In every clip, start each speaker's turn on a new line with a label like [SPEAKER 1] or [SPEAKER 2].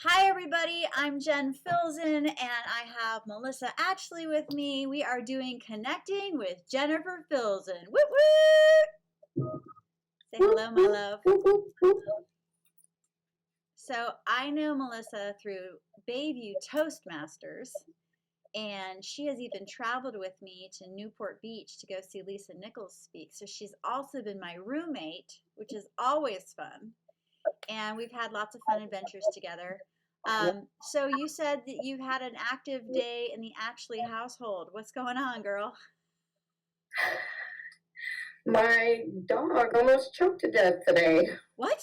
[SPEAKER 1] Hi, everybody. I'm Jen Filzen, and I have Melissa Atchley with me. We are doing Connecting with Jennifer Filzen. Woo woo! Say hello, my love. So, I know Melissa through Bayview Toastmasters, and she has even traveled with me to Newport Beach to go see Lisa Nichols speak. So, she's also been my roommate, which is always fun. And we've had lots of fun adventures together. So you said that you've had an active day in the Ashley household. What's going on, girl?
[SPEAKER 2] My dog almost choked to death today.
[SPEAKER 1] What?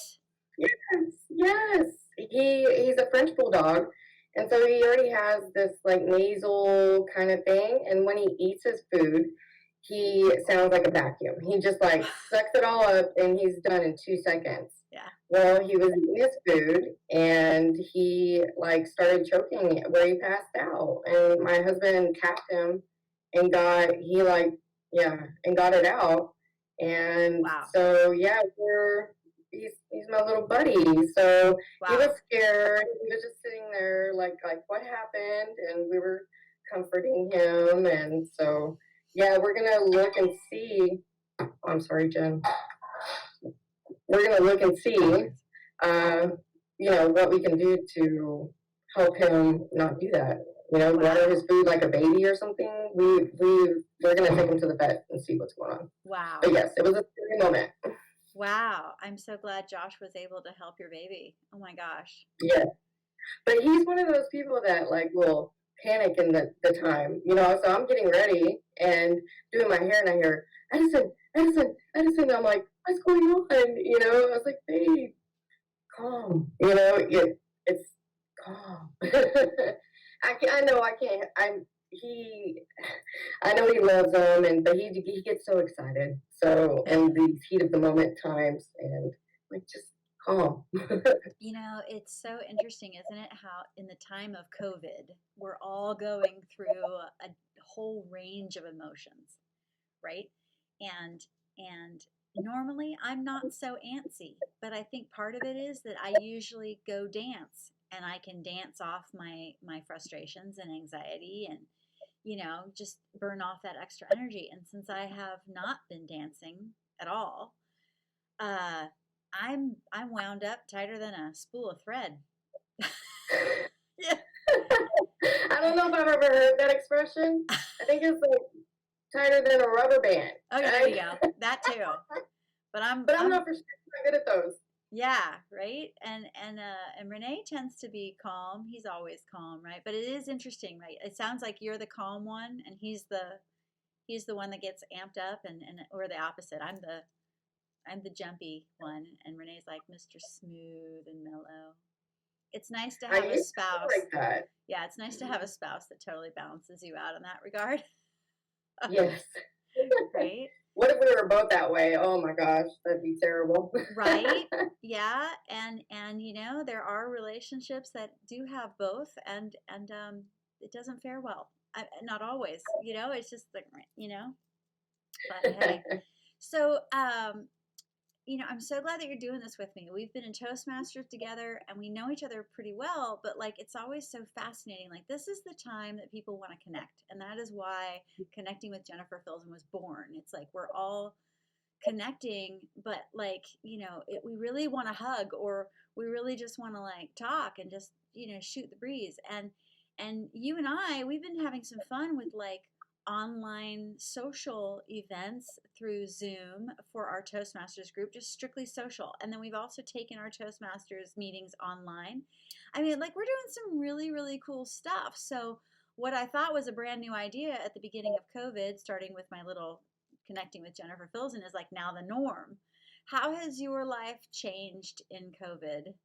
[SPEAKER 2] Yes. He's a French bulldog, and so he already has this like nasal kind of thing. And when he eats his food, he sounds like a vacuum. He just like sucks it all up, and he's done in 2 seconds.
[SPEAKER 1] Yeah.
[SPEAKER 2] Well, he was eating his food, and he like started choking where he passed out. And my husband capped him, and got it out. And
[SPEAKER 1] Wow.
[SPEAKER 2] so yeah, he's my little buddy. So he was scared. He was just sitting there like what happened? And we were comforting him. And so yeah, we're gonna look and see. Oh, I'm sorry, Jen. We're gonna look and see, what we can do to help him not do that. Water his food like a baby or something. We're gonna take him to the vet and see what's going on.
[SPEAKER 1] Wow.
[SPEAKER 2] But yes, it was a scary moment.
[SPEAKER 1] Wow. I'm so glad Josh was able to help your baby. Oh my gosh.
[SPEAKER 2] Yeah. But he's one of those people that like will panic in the time. So I'm getting ready and doing my hair and I hear Edison, Edison, Edison. I'm like, what's going on? I was like, babe, calm. It's calm. I know I can't. I know he loves them, but he gets so excited. So in these heat of the moment times, and like just calm.
[SPEAKER 1] It's so interesting, isn't it? How in the time of COVID, we're all going through a whole range of emotions, right? And normally I'm not so antsy, but I think part of it is that I usually go dance and I can dance off my frustrations and anxiety and just burn off that extra energy. And since I have not been dancing at all, I'm wound up tighter than a spool of thread.
[SPEAKER 2] Yeah. I don't know if I've ever heard that expression. I think it's like tighter than a rubber band.
[SPEAKER 1] Oh, yeah, there you go. That too. But I'm
[SPEAKER 2] not for sure I'm good at those.
[SPEAKER 1] Yeah, right. And Renee tends to be calm. He's always calm, right? But it is interesting, right? It sounds like you're the calm one, and he's the one that gets amped up, and or the opposite. I'm the jumpy one, and Renee's like Mr. Smooth and mellow. It's nice to have a spouse
[SPEAKER 2] like that.
[SPEAKER 1] Yeah, it's nice to have a spouse that totally balances you out in that regard.
[SPEAKER 2] Yes.
[SPEAKER 1] Right?
[SPEAKER 2] What if we were both that way? Oh my gosh, that'd be terrible.
[SPEAKER 1] Right? Yeah, and there are relationships that do have both, and it doesn't fare well. Not always, it's just like, but hey. So, I'm so glad that you're doing this with me. We've been in Toastmasters together and we know each other pretty well, but like it's always so fascinating. Like this is the time that people want to connect. And that is why Connecting with Jennifer Filzen was born. It's like we're all connecting, but like, we really want to hug, or we really just want to like talk and just, shoot the breeze. And you and we've been having some fun with like online social events through Zoom for our Toastmasters group, just strictly social. And then we've also taken our Toastmasters meetings online. I mean, like we're doing some really, really cool stuff. So what I thought was a brand new idea at the beginning of COVID, starting with my little Connecting with Jennifer Filzen, is like now the norm. How has your life changed in COVID?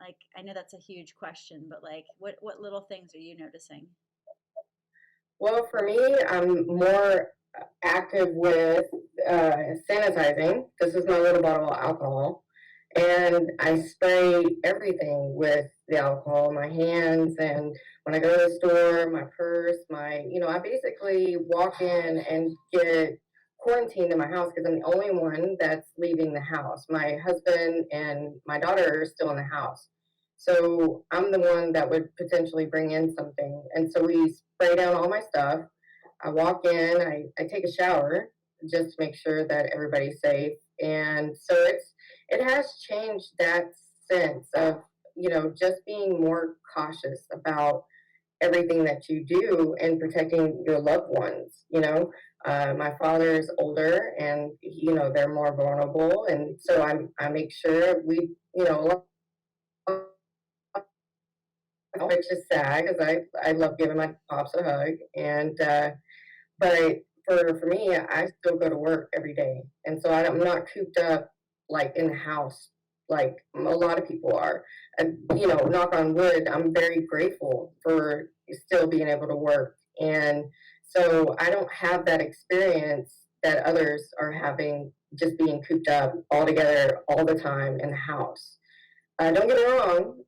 [SPEAKER 1] Like, I know that's a huge question, but like what little things are you noticing?
[SPEAKER 2] Well, for me, I'm more active with sanitizing. This is my little bottle of alcohol. And I spray everything with the alcohol, my hands, and when I go to the store, my purse, I basically walk in and get quarantined in my house because I'm the only one that's leaving the house. My husband and my daughter are still in the house. So I'm the one that would potentially bring in something. And so we spray down all my stuff. I walk in, I take a shower just to make sure that everybody's safe. And so it has changed that sense of, just being more cautious about everything that you do and protecting your loved ones. My father is older, and they're more vulnerable, and so I make sure we, which is sad because I love giving my pops a hug, and but for me, I still go to work every day, and so I'm not cooped up like in the house like a lot of people are. And knock on wood, I'm very grateful for still being able to work, and so I don't have that experience that others are having, just being cooped up all together all the time in the house. Don't get me wrong,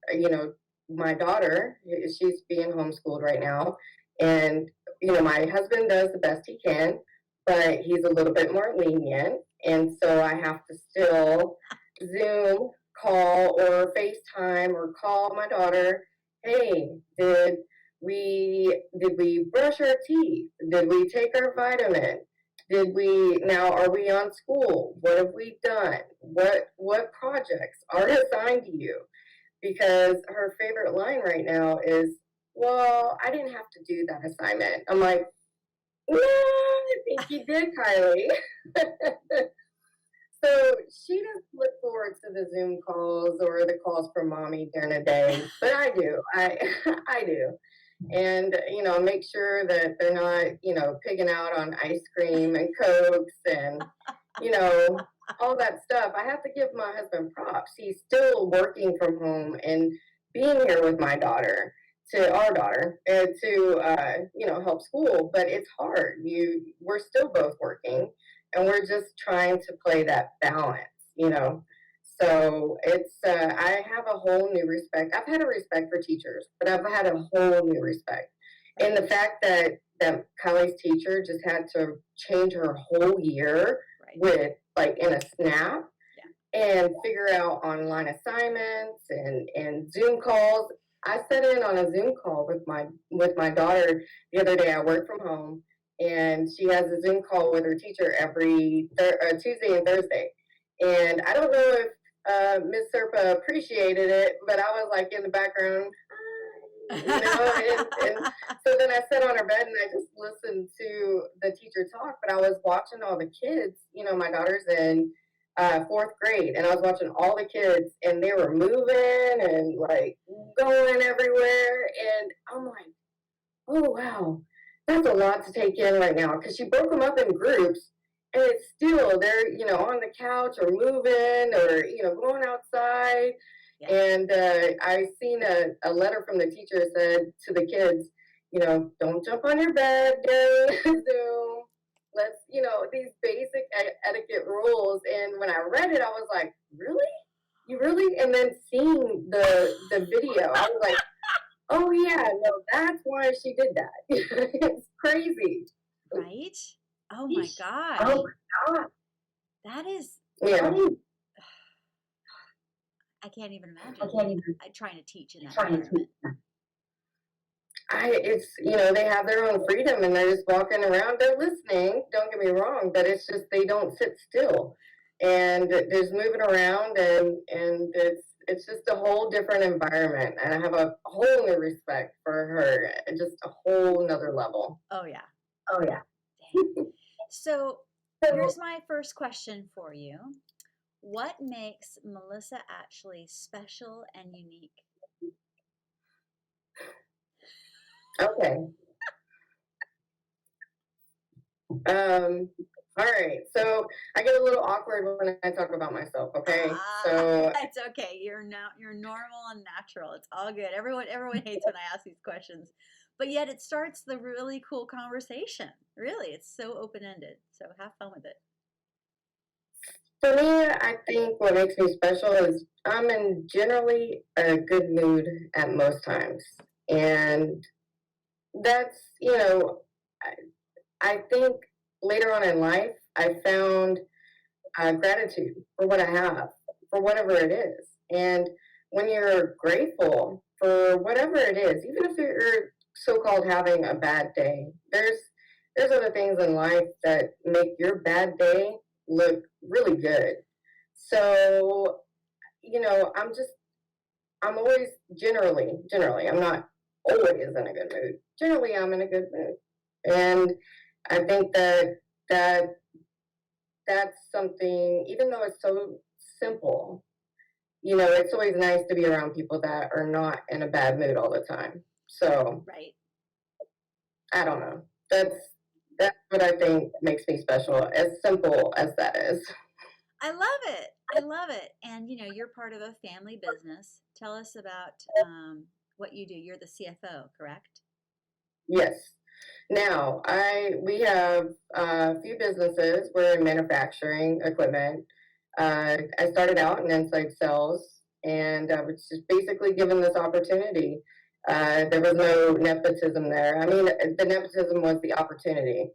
[SPEAKER 2] my daughter, she's being homeschooled right now, and my husband does the best he can, but he's a little bit more lenient, and so I have to still Zoom call or FaceTime or call my daughter. Hey, did we brush our teeth? Did we take our vitamin? Are we on school? What have we done? What projects are assigned to you? Because her favorite line right now is, well, I didn't have to do that assignment. I'm like, no, I think you did, Kylie. So she doesn't look forward to the Zoom calls or the calls from mommy during the day, but I do. I do. And, make sure that they're not, pigging out on ice cream and Cokes and, all that stuff. I have to give my husband props. He's still working from home and being here with our daughter, to help school. But it's hard. We're still both working, and we're just trying to play that balance. So I have a whole new respect. I've had a respect for teachers, but I've had a whole new respect. And the fact that Kylie's teacher just had to change her whole year with like in a snap, and figure out online assignments and Zoom calls. I sat in on a Zoom call with my daughter the other day. I work from home, and she has a Zoom call with her teacher every Tuesday and Thursday. And I don't know if Miss Serpa appreciated it, but I was like in the background, and so then I sat on her bed and I just listened to the teacher talk. But I was watching all the kids. My daughter's in fourth grade, and I was watching all the kids, and they were moving and like going everywhere. And I'm like, oh wow, that's a lot to take in right now, because she broke them up in groups, and it's still they're on the couch or moving or going outside. Yeah. And I seen a letter from the teacher that said to the kids, don't jump on your bed during Zoom. Let's, these basic etiquette rules. And when I read it, I was like, really? You really? And then seeing the video, I was like, oh yeah, no, that's why she did that. It's crazy.
[SPEAKER 1] Right? Oh my gosh.
[SPEAKER 2] Oh my God.
[SPEAKER 1] That is,
[SPEAKER 2] yeah.
[SPEAKER 1] I can't even imagine. I'm trying to teach in that environment.
[SPEAKER 2] They have their own freedom, and they're just walking around. They're listening, don't get me wrong, but it's just they don't sit still, and there's moving around, and it's just a whole different environment. And I have a whole new respect for her, just a whole nother level.
[SPEAKER 1] Oh yeah.
[SPEAKER 2] Oh yeah.
[SPEAKER 1] So here's my first question for you. What makes Melissa Atchley special and unique?
[SPEAKER 2] Okay. All right. So I get a little awkward when I talk about myself. Okay. So
[SPEAKER 1] it's okay. You're normal and natural. It's all good. Everyone hates when I ask these questions, but yet it starts the really cool conversation. Really, it's so open-ended. So have fun with it.
[SPEAKER 2] For me, I think what makes me special is I'm in generally a good mood at most times. And that's, I think later on in life, I found gratitude for what I have, for whatever it is. And when you're grateful for whatever it is, even if you're so-called having a bad day, there's other things in life that make your bad day look really good. So, I'm always generally, I'm not always in a good mood. Generally, I'm in a good mood. And I think that that's something, even though it's so simple, it's always nice to be around people that are not in a bad mood all the time. So
[SPEAKER 1] Right.
[SPEAKER 2] I don't know. That's what I think makes me special, as simple as that is.
[SPEAKER 1] I love it. I love it. And you're part of a family business. Tell us about what you do. You're the CFO, correct?
[SPEAKER 2] Yes. Now, we have a few businesses. We're in manufacturing equipment. I started out in inside sales, and I was just basically given this opportunity. There was no nepotism there. I mean, the nepotism was the opportunity.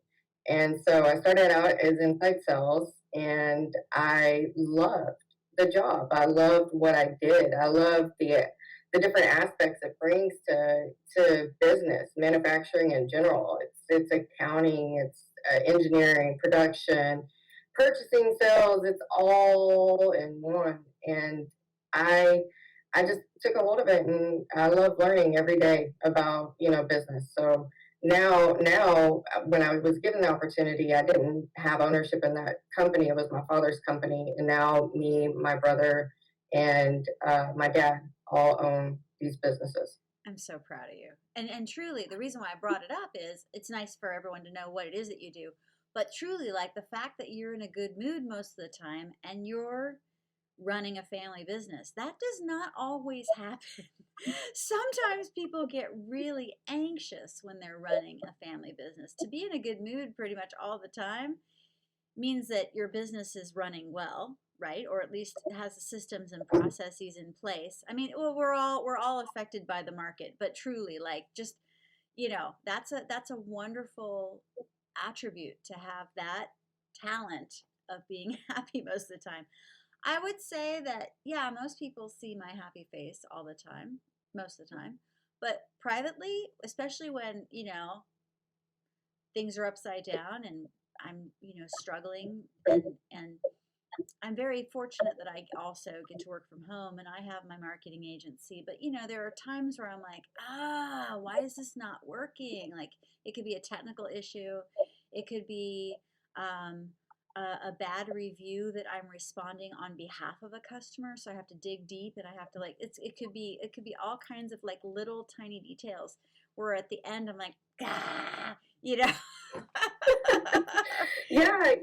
[SPEAKER 2] And so I started out as inside sales, and I loved the job. I loved what I did. I loved the different aspects it brings to business, manufacturing in general. It's accounting, it's engineering, production, purchasing, sales. It's all in one, and I I just took a hold of it, and I love learning every day about business. So now when I was given the opportunity, I didn't have ownership in that company. It was my father's company, and now me, my brother, and my dad all own these businesses.
[SPEAKER 1] I'm so proud of you. And truly, the reason why I brought it up is it's nice for everyone to know what it is that you do. But truly, like the fact that you're in a good mood most of the time and you're running a family business, that does not always happen. Sometimes people get really anxious when they're running a family business. To be in a good mood pretty much all the time means that your business is running well, right? Or at least has the systems and processes in place. I mean, well, we're all affected by the market, but truly, like, just that's a wonderful attribute to have that talent of being happy most of the time. I would say that, yeah, most people see my happy face all the time, most of the time. But privately, especially when, things are upside down and I'm, struggling, and I'm very fortunate that I also get to work from home and I have my marketing agency. But, there are times where I'm like, why is this not working? Like, it could be a technical issue. It could be a bad review that I'm responding on behalf of a customer. So I have to dig deep and I have to like, it could be all kinds of like little tiny details where at the end I'm like, you know.
[SPEAKER 2] Yeah,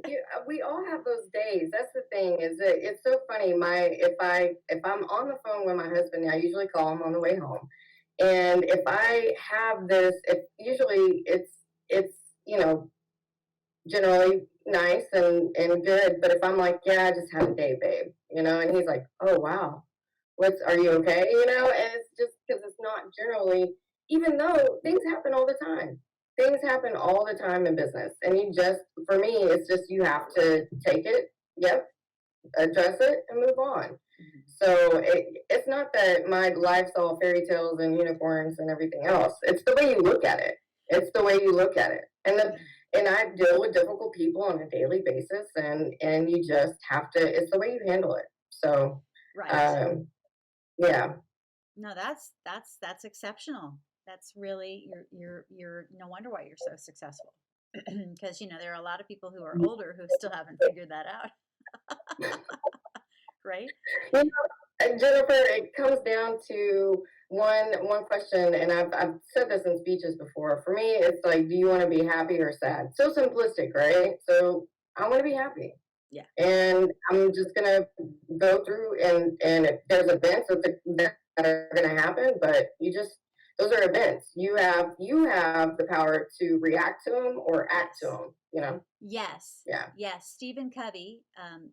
[SPEAKER 2] we all have those days. That's the thing. Is that it's so funny. If I'm on the phone with my husband, I usually call him on the way home, and if I have this, if usually it's you know generally nice and good. But if I'm like, yeah, I just had a day, babe, and he's like, oh wow, are you okay? And it's just because it's not generally, even though things happen all the time. Things happen all the time in business. And for me, it's just you have to take it, yep, address it, and move on. So it's not that my life's all fairy tales and unicorns and everything else. It's the way you look at it. It's the way you look at it. And I deal with difficult people on a daily basis, and you just have to. It's the way you handle it. So,
[SPEAKER 1] Right.
[SPEAKER 2] yeah.
[SPEAKER 1] No, that's exceptional. That's really you're no wonder why you're so successful. Because there are a lot of people who are older who still haven't figured that out. Right?
[SPEAKER 2] You and Jennifer, it comes down to one question, and I've said this in speeches before. For me, it's like, do you want to be happy or sad? So simplistic, right? So I want to be happy.
[SPEAKER 1] Yeah.
[SPEAKER 2] And I'm just gonna go through, and if there's events that are gonna happen, but those are events. You have the power to react to them or act to them.
[SPEAKER 1] Yes.
[SPEAKER 2] Yeah.
[SPEAKER 1] Yes. Stephen Covey,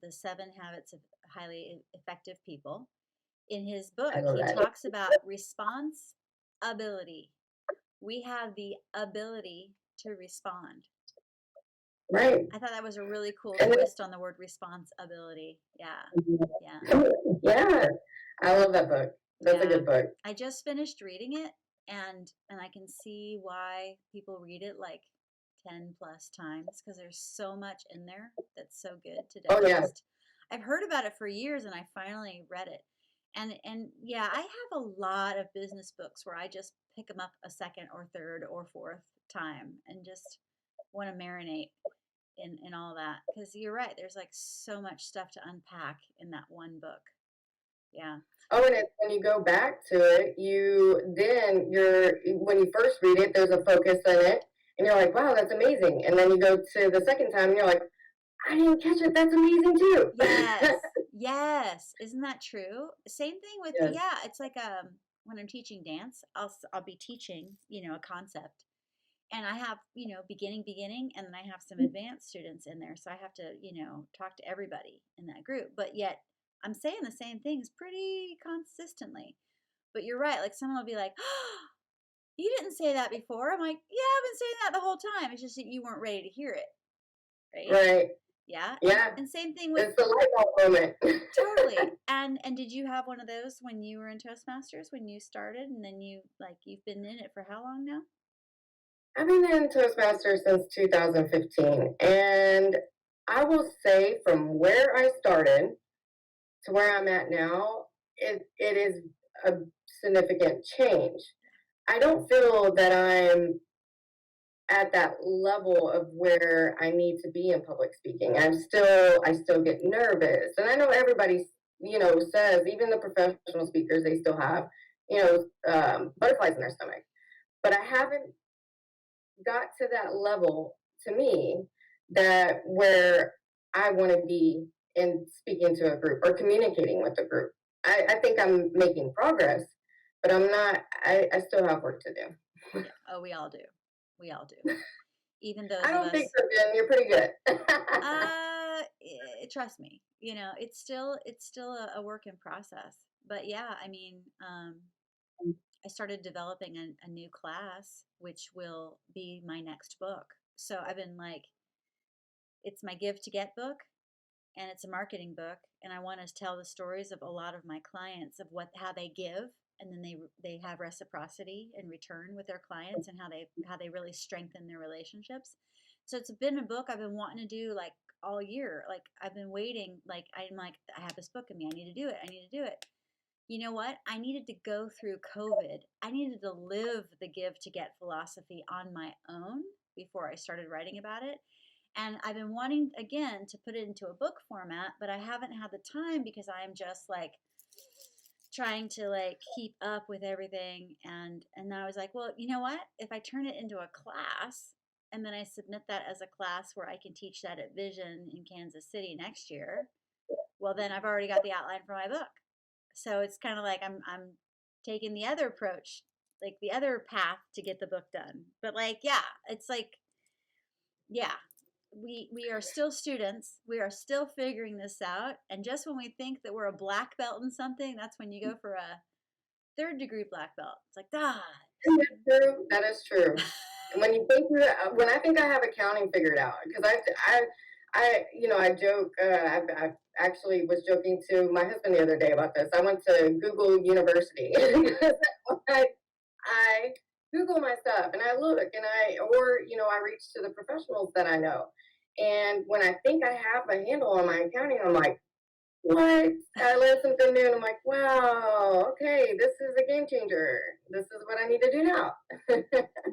[SPEAKER 1] The 7 Habits of Highly Effective People, in his book,
[SPEAKER 2] I love
[SPEAKER 1] he
[SPEAKER 2] that.
[SPEAKER 1] talks about response ability. We have the ability to respond.
[SPEAKER 2] Right.
[SPEAKER 1] I thought that was a really cool
[SPEAKER 2] And
[SPEAKER 1] twist on the word responsibility. Yeah. Yeah.
[SPEAKER 2] yeah, I love that book. That's a
[SPEAKER 1] Yeah.
[SPEAKER 2] good book.
[SPEAKER 1] I just finished reading it, and I can see why people read it like 10 plus times because there's so much in there that's so good to
[SPEAKER 2] Oh yeah.
[SPEAKER 1] digest. I've heard about it for years and I finally read it. And yeah, I have a lot of business books where I just pick them up a second or third or fourth time and just want to marinate in all that because you're right, there's like so much stuff to unpack in that one book. Yeah.
[SPEAKER 2] Oh, and when you go back to it, when you first read it, there's a focus in it, and you're like, wow, that's amazing. And then you go to the second time, and you're like, I didn't catch it. That's amazing too.
[SPEAKER 1] Yes. Yes. Isn't that true? Same thing with,
[SPEAKER 2] Yes.
[SPEAKER 1] yeah, it's like when I'm teaching dance, I'll be teaching, a concept. And I have, beginning, and then I have some advanced students in there. So I have to, talk to everybody in that group. But yet I'm saying the same things pretty consistently. But you're right. Like someone will be like, oh, you didn't say that before. I'm like, yeah, I've been saying that the whole time. It's just that you weren't ready to hear it. Right.
[SPEAKER 2] Right.
[SPEAKER 1] Yeah.
[SPEAKER 2] Yeah.
[SPEAKER 1] And same thing with
[SPEAKER 2] It's the light bulb moment.
[SPEAKER 1] totally. And did you have one of those when you were in Toastmasters when you started and then you've been in it for how long now?
[SPEAKER 2] I've been in Toastmasters since 2015, and I will say from where I started to where I'm at now, it is a significant change. I don't feel that I'm at that level of where I need to be in public speaking. I still get nervous. And I know everybody, says, even the professional speakers, they still have, butterflies in their stomach. But I haven't got to that level to me that where I want to be in speaking to a group or communicating with a group. I think I'm making progress, but I'm not, I still have work to do.
[SPEAKER 1] Yeah. Oh, we all do. We all do. Even those
[SPEAKER 2] I
[SPEAKER 1] of
[SPEAKER 2] don't think
[SPEAKER 1] us.
[SPEAKER 2] so, Jen. You're pretty good.
[SPEAKER 1] Trust me. It's still a work in process. But yeah, I mean, I started developing a new class, which will be my next book. So I've been like, it's my give to get book, and it's a marketing book, and I want to tell the stories of a lot of my clients of how they give, and then they have reciprocity in return with their clients, and how they really strengthen their relationships. So it's been a book I've been wanting to do like all year. Like I've been waiting. Like I'm like I have this book in me. I need to do it. I need to do it. You know what? I needed to go through COVID. I needed to live the give to get philosophy on my own before I started writing about it. And I've been wanting again to put it into a book format, but I haven't had the time because I'm just like trying to like keep up with everything. And I was like, well, you know what? If I turn it into a class and then I submit that as a class where I can teach that at Vision in Kansas City next year, well then I've already got the outline for my book. So it's kind of like I'm taking the other approach, like the other path to get the book done. But like, yeah, it's like, yeah, we are still students. We are still figuring this out. And just when we think that we're a black belt in something, that's when you go for a third-degree black belt. It's like, ah.
[SPEAKER 2] That's true. That is true. And when I think I have accounting figured out, because I joke. I actually was joking to my husband the other day about this. I went to Google University. I Google my stuff and I look and I reach to the professionals that I know. And when I think I have a handle on my accounting, I'm like, what? I learned something new and I'm like, wow, okay, this is a game changer. This is what I need to do now.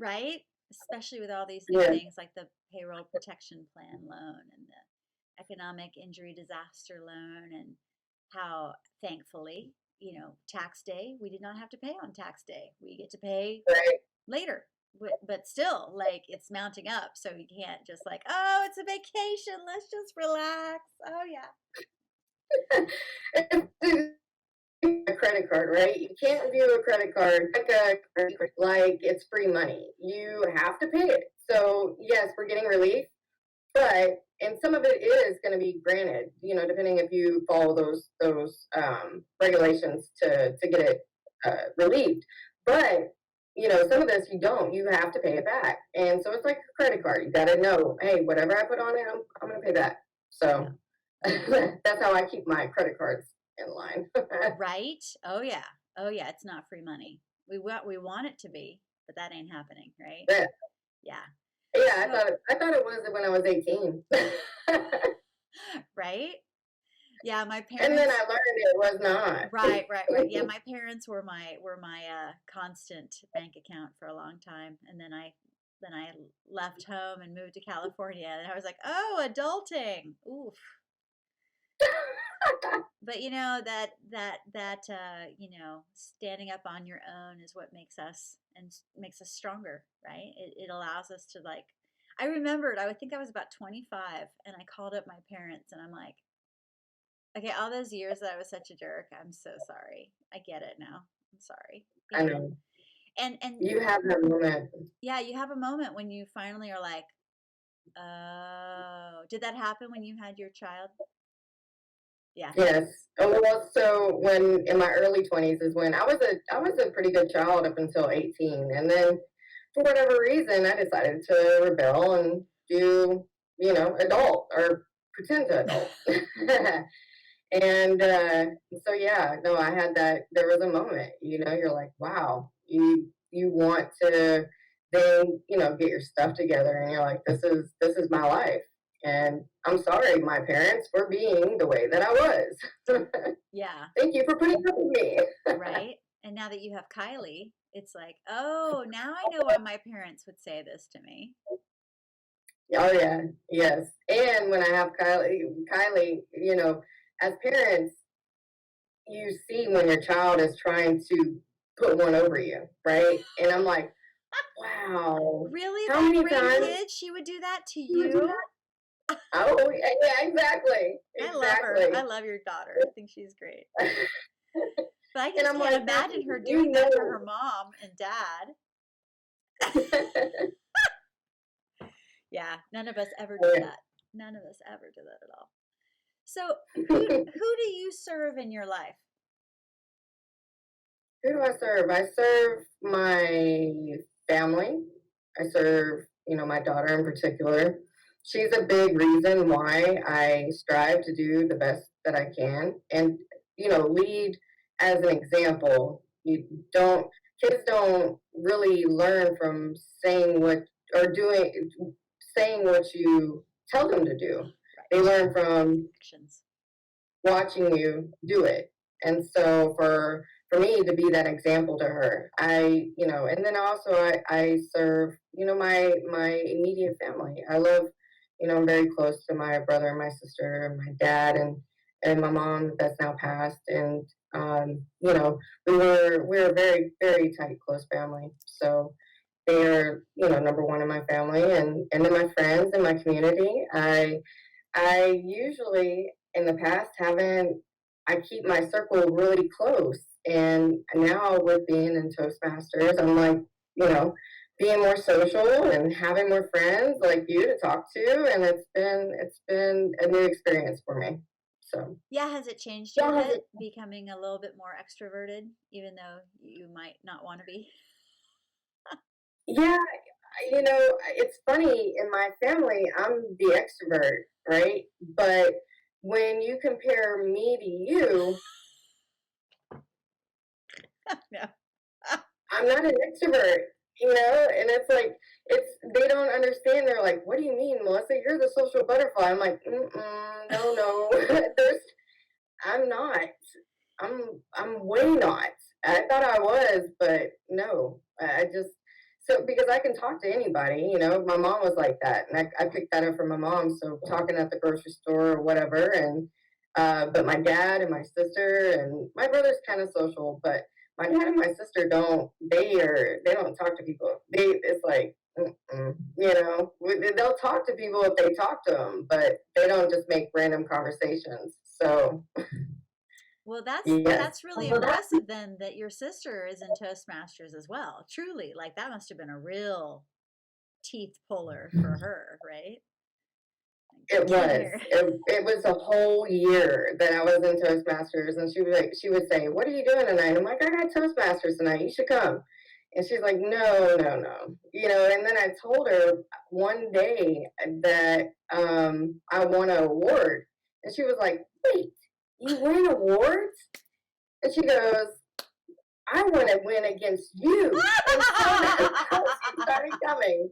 [SPEAKER 1] Right? Especially with all these new
[SPEAKER 2] Yeah.
[SPEAKER 1] things like the payroll protection plan loan and the economic injury disaster loan, and how thankfully, tax day, we did not have to pay on tax day. We get to pay
[SPEAKER 2] Right.
[SPEAKER 1] later. But still, like it's mounting up. So you can't just like, oh, it's a vacation. Let's just relax. Oh, yeah.
[SPEAKER 2] A credit card, right? You can't view a credit card like it's free money. You have to pay it. So yes, we're getting relief, but and some of it is going to be granted, depending if you follow those regulations to get it relieved. But some of this you don't. You have to pay it back, and so it's like a credit card. You got to know, hey, whatever I put on it, I'm going to pay that. So
[SPEAKER 1] Yeah.
[SPEAKER 2] that's how I keep my credit cards in line.
[SPEAKER 1] Right? Oh, yeah. Oh yeah, it's not free money. We want it to be, but that ain't happening, right?
[SPEAKER 2] But
[SPEAKER 1] Yeah.
[SPEAKER 2] yeah,
[SPEAKER 1] So,
[SPEAKER 2] I thought it was when I was 18.
[SPEAKER 1] right? Yeah, my
[SPEAKER 2] And then
[SPEAKER 1] parents.
[SPEAKER 2] I learned it was not.
[SPEAKER 1] Right. Yeah, my parents were my constant bank account for a long time, and then I left home and moved to California, and I was like, oh, adulting. Oof. But you know standing up on your own is what makes us stronger, right? It allows us to like. I remembered. I would think I was about 25, and I called up my parents, and I'm like, okay, all those years that I was such a jerk, I'm so sorry. I get it now. I'm sorry.
[SPEAKER 2] I know.
[SPEAKER 1] And
[SPEAKER 2] You have that moment.
[SPEAKER 1] yeah, you have a moment when you finally are like, oh, did that happen when you had your child? Yeah.
[SPEAKER 2] Yes. Oh, well, so when in my early 20s is when I was a pretty good child up until 18, and then for whatever reason I decided to rebel and do, adult or pretend to adult. And so yeah, no, I had that. There was a moment, you're like, wow, you want to then get your stuff together, and you're like, this is my life, and I'm sorry, my parents, for being the way that I was.
[SPEAKER 1] Yeah.
[SPEAKER 2] Thank you for putting up with me.
[SPEAKER 1] Right. And now that you have Kylie, it's like, oh, now I know why my parents would say this to me.
[SPEAKER 2] Oh yeah, yes. And when I have Kylie, as parents, you see when your child is trying to put one over you, right? And I'm like, wow,
[SPEAKER 1] Really?
[SPEAKER 2] how
[SPEAKER 1] That
[SPEAKER 2] many
[SPEAKER 1] great
[SPEAKER 2] times
[SPEAKER 1] kid? She would do that to
[SPEAKER 2] you would do
[SPEAKER 1] you?
[SPEAKER 2] that? Oh, yeah, yeah, exactly,
[SPEAKER 1] I love her. I
[SPEAKER 2] exactly.
[SPEAKER 1] love your daughter. I think she's great. But I
[SPEAKER 2] And
[SPEAKER 1] just
[SPEAKER 2] I'm
[SPEAKER 1] can't
[SPEAKER 2] like,
[SPEAKER 1] imagine her
[SPEAKER 2] you
[SPEAKER 1] doing that to
[SPEAKER 2] know.
[SPEAKER 1] her mom and dad. Yeah, none of us ever did that. None of us ever did that at all. So, who do you serve in your life?
[SPEAKER 2] Who do I serve? I serve my family. I serve, my daughter in particular. She's a big reason why I strive to do the best that I can and, lead as an example. Don't, kids don't really learn from saying what or saying what you tell them to do. They
[SPEAKER 1] Right.
[SPEAKER 2] learn from
[SPEAKER 1] Actions.
[SPEAKER 2] watching you do it. And so for me to be that example to her, and then also I serve, my immediate family. I love, I'm very close to my brother and my sister and my dad and my mom that's now passed. And we're a very, very tight, close family. So they're, number one in my family, and then my friends and my community. I usually in the past haven't, I keep my circle really close. And now with being in Toastmasters, I'm like, you know, being more social and having more friends like you to talk to. And it's been a new experience for me. So,
[SPEAKER 1] Yeah, has it changed you a
[SPEAKER 2] yeah,
[SPEAKER 1] bit, becoming a little bit more extroverted, even though you might not want to be?
[SPEAKER 2] yeah, it's funny in my family, I'm the extrovert, right? But when you compare me to you,
[SPEAKER 1] No.
[SPEAKER 2] I'm not an extrovert, and it's like they don't understand. They're like, "What do you mean, Melissa? You're the social butterfly." I'm like, no, no, I'm not. I'm way not. I thought I was, but no. I just because I can talk to anybody. My mom was like that, and I picked that up from my mom. So talking at the grocery store or whatever, and but my dad and my sister and my brother's kind of social, but my dad and my sister don't. They don't talk to people. It's like. They'll talk to people if they talk to them, but they don't just make random conversations. So,
[SPEAKER 1] Well,
[SPEAKER 2] yes.
[SPEAKER 1] that's really impressive then that your sister is in Toastmasters as well. Truly, like that must have been a real teeth puller for her, right?
[SPEAKER 2] It
[SPEAKER 1] Get
[SPEAKER 2] was.
[SPEAKER 1] here.
[SPEAKER 2] It was a whole year that I was in Toastmasters, and she would say, "What are you doing tonight?" I'm like, "I got Toastmasters tonight. You should come." And she's like, "No, no, no." And then I told her one day that I won an award, and she was like, "Wait, you win awards?" And she goes, I want to win against you. And so she started coming.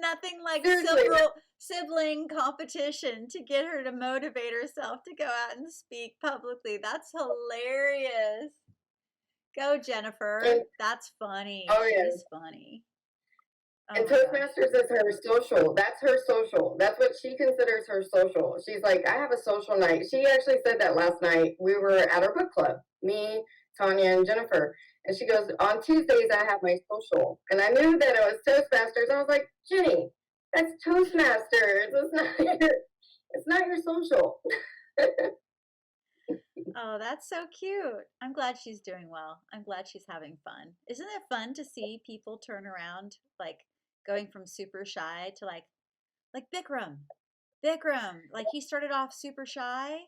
[SPEAKER 1] Nothing like
[SPEAKER 2] Seriously.
[SPEAKER 1] sibling competition to get her to motivate herself to go out and speak publicly. That's hilarious. Go, Jennifer.
[SPEAKER 2] And,
[SPEAKER 1] That's funny.
[SPEAKER 2] oh, yeah.
[SPEAKER 1] She's funny. Oh
[SPEAKER 2] And
[SPEAKER 1] my gosh.
[SPEAKER 2] Toastmasters is her social. That's her social. That's what she considers her social. She's like, I have a social night. She actually said that last night. We were at our book club, me, Tanya, and Jennifer. And she goes, on Tuesdays, I have my social. And I knew that it was Toastmasters. I was like, Jenny, that's Toastmasters. It's not your social.
[SPEAKER 1] Oh, that's so cute. I'm glad she's doing well. I'm glad she's having fun. Isn't it fun to see people turn around, like going from super shy to like Bikram. Bikram, like he started off super shy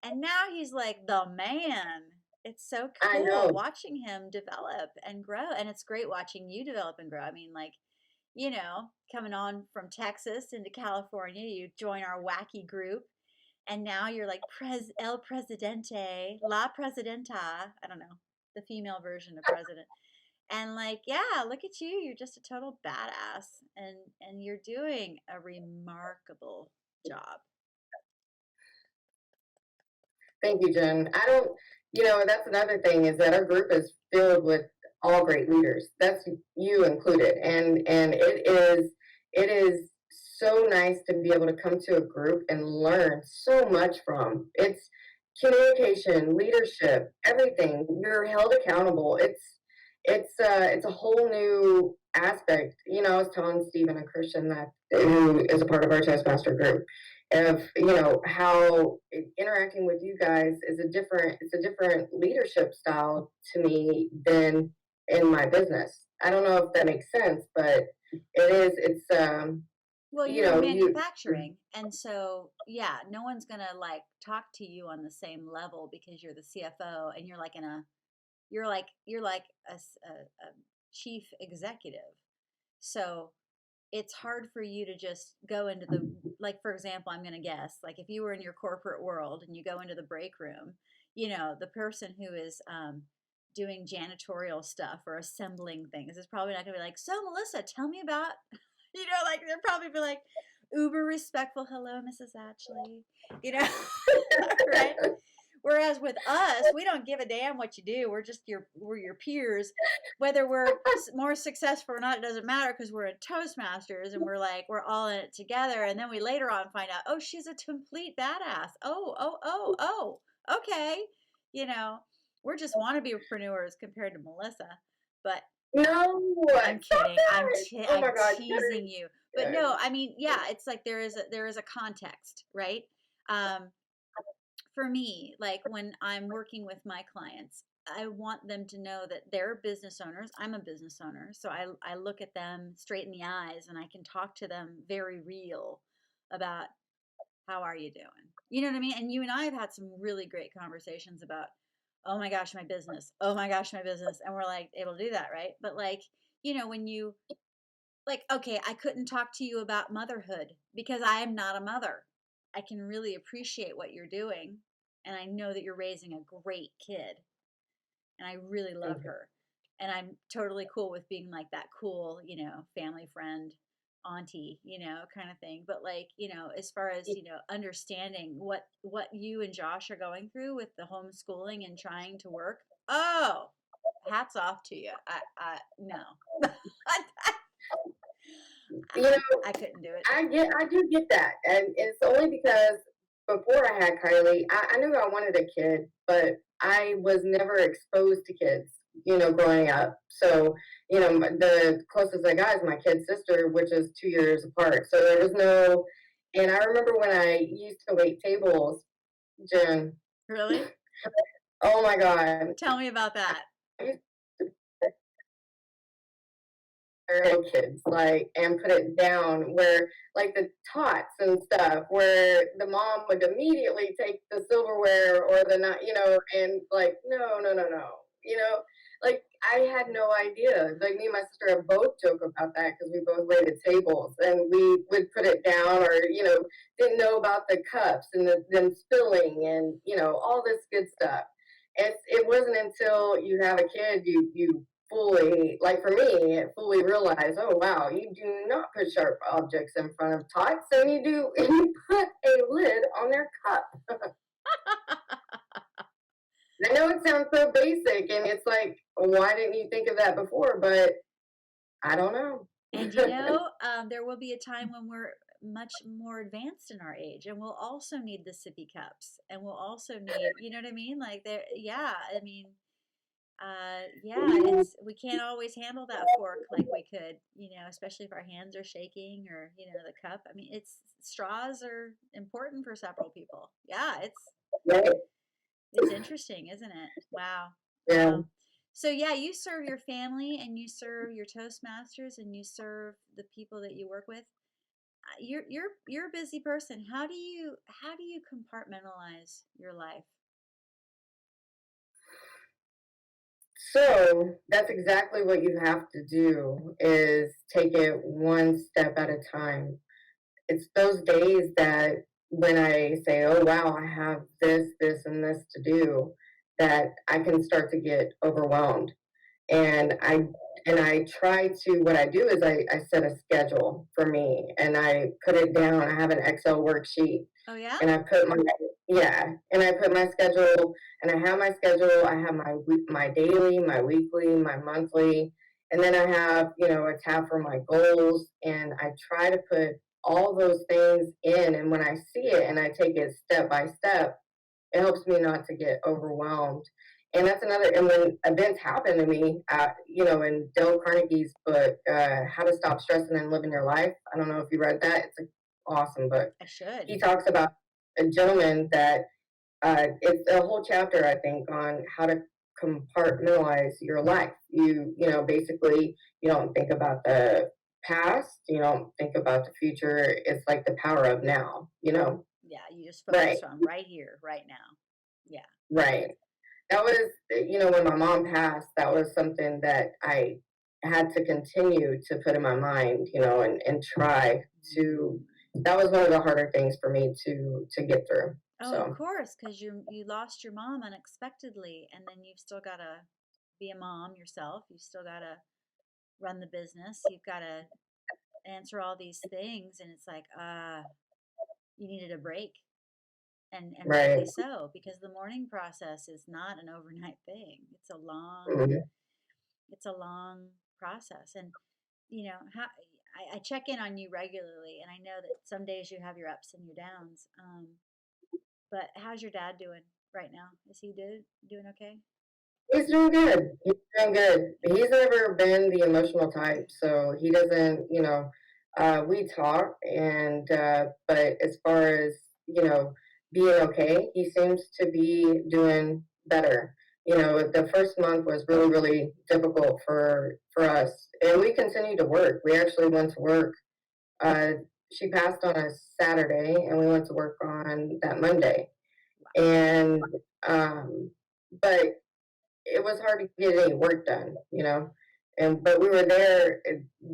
[SPEAKER 1] and now he's like the man. It's so
[SPEAKER 2] I
[SPEAKER 1] cool
[SPEAKER 2] know.
[SPEAKER 1] watching him develop and grow. And it's great watching you develop and grow. I mean, like, you know, coming on from Texas into California, you join our wacky group. And now you're like El Presidente, La Presidenta. I don't know, the female version of president. And like, yeah, look at you. You're just a total badass. And you're doing a remarkable job.
[SPEAKER 2] Thank you, Jen. I don't, that's another thing is that our group is filled with all great leaders. That's you included. And it is so nice to be able to come to a group and learn so much from. It's communication, leadership, everything. You're held accountable. It's a whole new aspect. I was telling Stephen and Christian that who is a part of our Toastmaster group of how interacting with you guys is a different leadership style to me than in my business. I don't know if that makes sense, but it's
[SPEAKER 1] well, you're manufacturing, and so yeah, no one's gonna like talk to you on the same level because you're the CFO and you're like a chief executive. So it's hard for you to just go into the, like, for example, I'm going to guess, like if you were in your corporate world and you go into the break room, the person who is doing janitorial stuff or assembling things is probably not going to be like, so Melissa, tell me about, like they'll probably be like uber respectful. Hello, Mrs. Atchley, right? Whereas with us, we don't give a damn what you do. We're your peers. Whether we're more successful or not, it doesn't matter because we're in Toastmasters and we're all in it together. And then we later on find out, oh, she's a complete badass. Oh, okay. We're just wannabe-preneurs compared to Melissa. But
[SPEAKER 2] no,
[SPEAKER 1] I'm kidding.
[SPEAKER 2] Oh my God,
[SPEAKER 1] teasing you. But no, I mean, yeah, it's like there is a context, right? For me, like when I'm working with my clients, I want them to know that they're business owners. I'm a business owner. So I look at them straight in the eyes and I can talk to them very real about how are you doing? You know what I mean? And you and I have had some really great conversations about, oh my gosh, my business. Oh my gosh, my business. And we're like able to do that, right? But like, when you like, okay, I couldn't talk to you about motherhood because I am not a mother. I can really appreciate what you're doing. And I know that you're raising a great kid. And I really love her. And I'm totally cool with being like that cool, family friend, auntie, kind of thing. But like, as far as, understanding what you and Josh are going through with the homeschooling and trying to work. Oh, hats off to you. No. I couldn't do it.
[SPEAKER 2] I do get that, and it's only because before I had Kylie, I knew I wanted a kid, but I was never exposed to kids, growing up. So, the closest I got is my kid sister, which is 2 years apart. So there was no, and I remember when I used to wait tables, Jen.
[SPEAKER 1] Really?
[SPEAKER 2] Oh my God.
[SPEAKER 1] Tell me about that.
[SPEAKER 2] Kids and put it down where like the tots and stuff where the mom would immediately take the silverware or the not and like no like I had no idea. Like me and my sister have both joke about that because we both waited tables and we would put it down or didn't know about the cups and them spilling and all this good stuff. it wasn't until you have a kid you fully, like for me, fully realize, oh wow, you do not put sharp objects in front of tots, and you do and you put a lid on their cup. I know it sounds so basic, and it's like, why didn't you think of that before? But I don't know.
[SPEAKER 1] And there will be a time when we're much more advanced in our age, and we'll also need the sippy cups, and we'll also need, you know what I mean? Like there, yeah. I mean, yeah. It's we can't always handle that fork like we could, especially if our hands are shaking or the cup. I mean, it's straws are important for several people. Yeah,
[SPEAKER 2] Right?
[SPEAKER 1] it's interesting, isn't it? Wow.
[SPEAKER 2] Yeah.
[SPEAKER 1] Wow. So yeah, you serve your family and you serve your Toastmasters and you serve the people that you work with. You're a busy person. How do you compartmentalize your life?
[SPEAKER 2] So that's exactly what you have to do is take it one step at a time. It's those days that when I say, oh wow, I have this, and this to do, that I can start to get overwhelmed. And I try to what I do is I set a schedule for me and I put it down. I have an Excel worksheet
[SPEAKER 1] Oh yeah?
[SPEAKER 2] and I put my yeah, and I put my schedule and I have my schedule. I have my daily, my weekly, my monthly, and then I have a tab for my goals. And I try to put all those things in. And when I see it and I take it step by step, it helps me not to get overwhelmed. And that's another. And when events happen to me, in Dale Carnegie's book, "How to Stop Stressing and Living Your Life." I don't know if you read that. It's an awesome book.
[SPEAKER 1] I should.
[SPEAKER 2] He talks about a gentleman that it's a whole chapter, I think, on how to compartmentalize your life. Basically, you don't think about the past, you don't think about the future. It's like the power of now.
[SPEAKER 1] Yeah, you just
[SPEAKER 2] Right,
[SPEAKER 1] focus on right here, right now. Yeah.
[SPEAKER 2] right. That was, when my mom passed, that was something that I had to continue to put in my mind, and try to. That was one of the harder things for me to get through.
[SPEAKER 1] Oh, of
[SPEAKER 2] So,
[SPEAKER 1] course, because you lost your mom unexpectedly, and then you've still got to be a mom yourself. You've still got to run the business. You've got to answer all these things, and it's like, you needed a break, and rightly
[SPEAKER 2] right.
[SPEAKER 1] so, because the mourning process is not an overnight thing.
[SPEAKER 2] Mhm.
[SPEAKER 1] It's a long process, and how I check in on you regularly, and I know that some days you have your ups and your downs. But how's your dad doing right now? Is he doing okay?
[SPEAKER 2] He's doing good. He's doing good. He's never been the emotional type, so he doesn't, we talk but as far as, being okay, he seems to be doing better. The first month was really, really difficult for us, and we continued to work. We actually went to work. Uh, she passed on a Saturday, and we went to work on that Monday. And but it was hard to get any work done. But we were there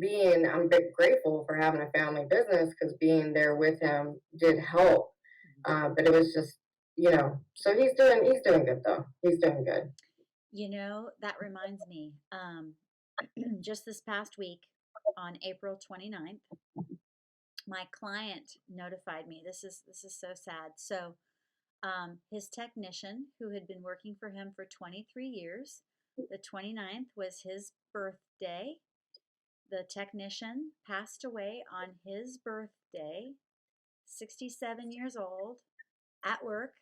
[SPEAKER 2] being, I'm grateful for having a family business because being there with him did help. But it was just, so he's doing good though. He's doing good.
[SPEAKER 1] That reminds me. Just this past week on April 29th, my client notified me. This is so sad. So, his technician, who had been working for him for 23 years, the 29th was his birthday. The technician passed away on his birthday, 67 years old, at work.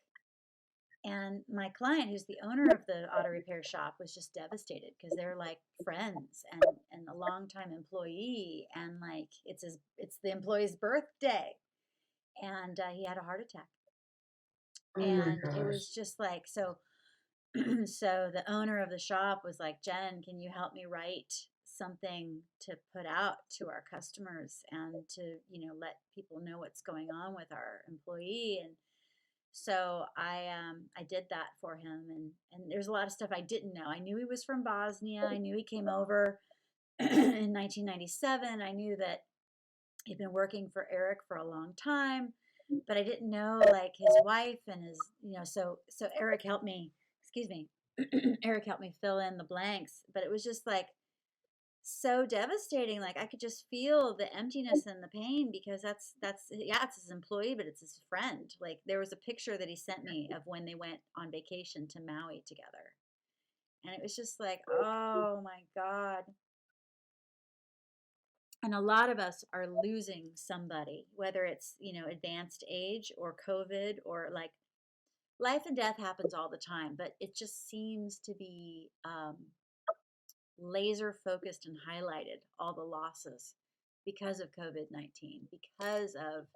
[SPEAKER 1] And my client, who's the owner of the auto repair shop, was just devastated because they're like friends and a longtime employee, and like it's the employee's birthday, and he had a heart attack,
[SPEAKER 2] Oh my
[SPEAKER 1] and it
[SPEAKER 2] gosh.
[SPEAKER 1] was just like so. So the owner of the shop was like, Jen, can you help me write something to put out to our customers and to let people know what's going on with our employee? And so I did that for him, and there's a lot of stuff I didn't know. I knew he was from Bosnia. I knew he came over in 1997. I knew that he'd been working for Eric for a long time, but I didn't know like his wife and his. So Eric helped me. Excuse me. Eric helped me fill in the blanks, but it was just like so devastating. Like I could just feel the emptiness and the pain because that's yeah, it's his employee, but it's his friend. Like there was a picture that he sent me of when they went on vacation to Maui together. And it was just like, oh my God. And a lot of us are losing somebody, whether it's, advanced age or COVID or like life and death happens all the time, but it just seems to be laser focused and highlighted all the losses because of COVID-19, because of,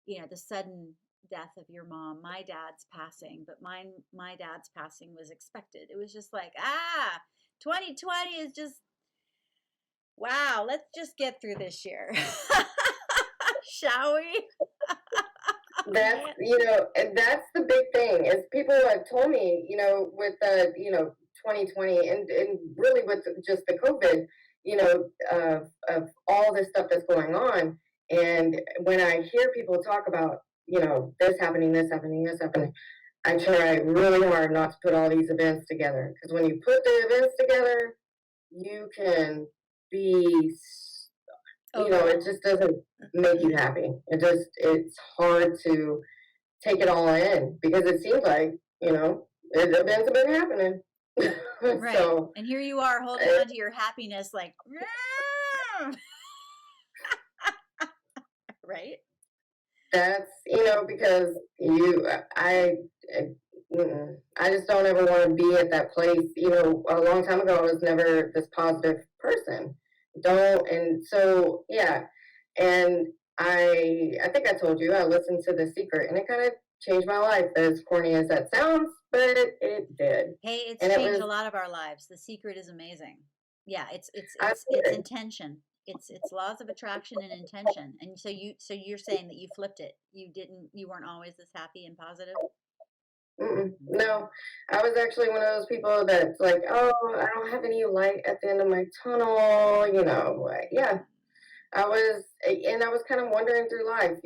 [SPEAKER 1] the sudden death of your mom, my dad's passing, but my dad's passing was expected. It was just like, 2020 is just, wow, let's just get through this year. Shall we?
[SPEAKER 2] That's, and that's the big thing is people have told me, with the, 2020 and really with just the COVID, of all this stuff that's going on. And when I hear people talk about, this happening, this happening, this happening, I try really hard not to put all these events together. Because when you put the events together, you can be, it just doesn't make you happy. It's hard to take it all in because it seems like, events have been happening.
[SPEAKER 1] Right.
[SPEAKER 2] So,
[SPEAKER 1] and here you are holding on to your happiness like, right?
[SPEAKER 2] that's, because I just don't ever want to be at that place. A long time ago, I was never this positive person. And so, yeah. And I think I told you, I listened to The Secret and it kind of changed my life, as corny as that sounds, but it did.
[SPEAKER 1] Hey, it's changed a lot of our lives. The Secret is amazing. Yeah, it's intention. It's laws of attraction and intention. And so you're saying that you flipped it. You weren't always this happy and positive?
[SPEAKER 2] No, I was actually one of those people that's like, oh, I don't have any light at the end of my tunnel, yeah. And I was kind of wandering through life,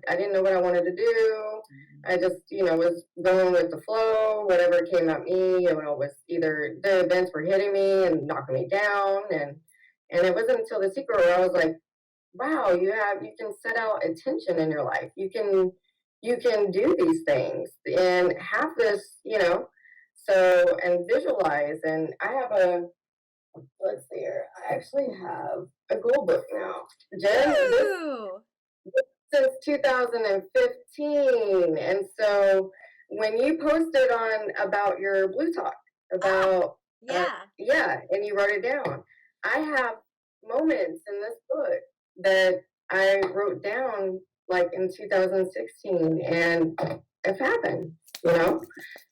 [SPEAKER 2] I didn't know what I wanted to do. I just, was going with the flow, whatever came at me, was either the events were hitting me and knocking me down. And it wasn't until The Secret where I was like, wow, you can set out intention in your life. You can do these things and have this, and visualize. And I have let's see here, I actually have a goal book now. Jen, since 2015. And so when you posted on about your Blue Talk, about, yeah, and you wrote it down, I have moments in this book that I wrote down like in 2016 and it happened, and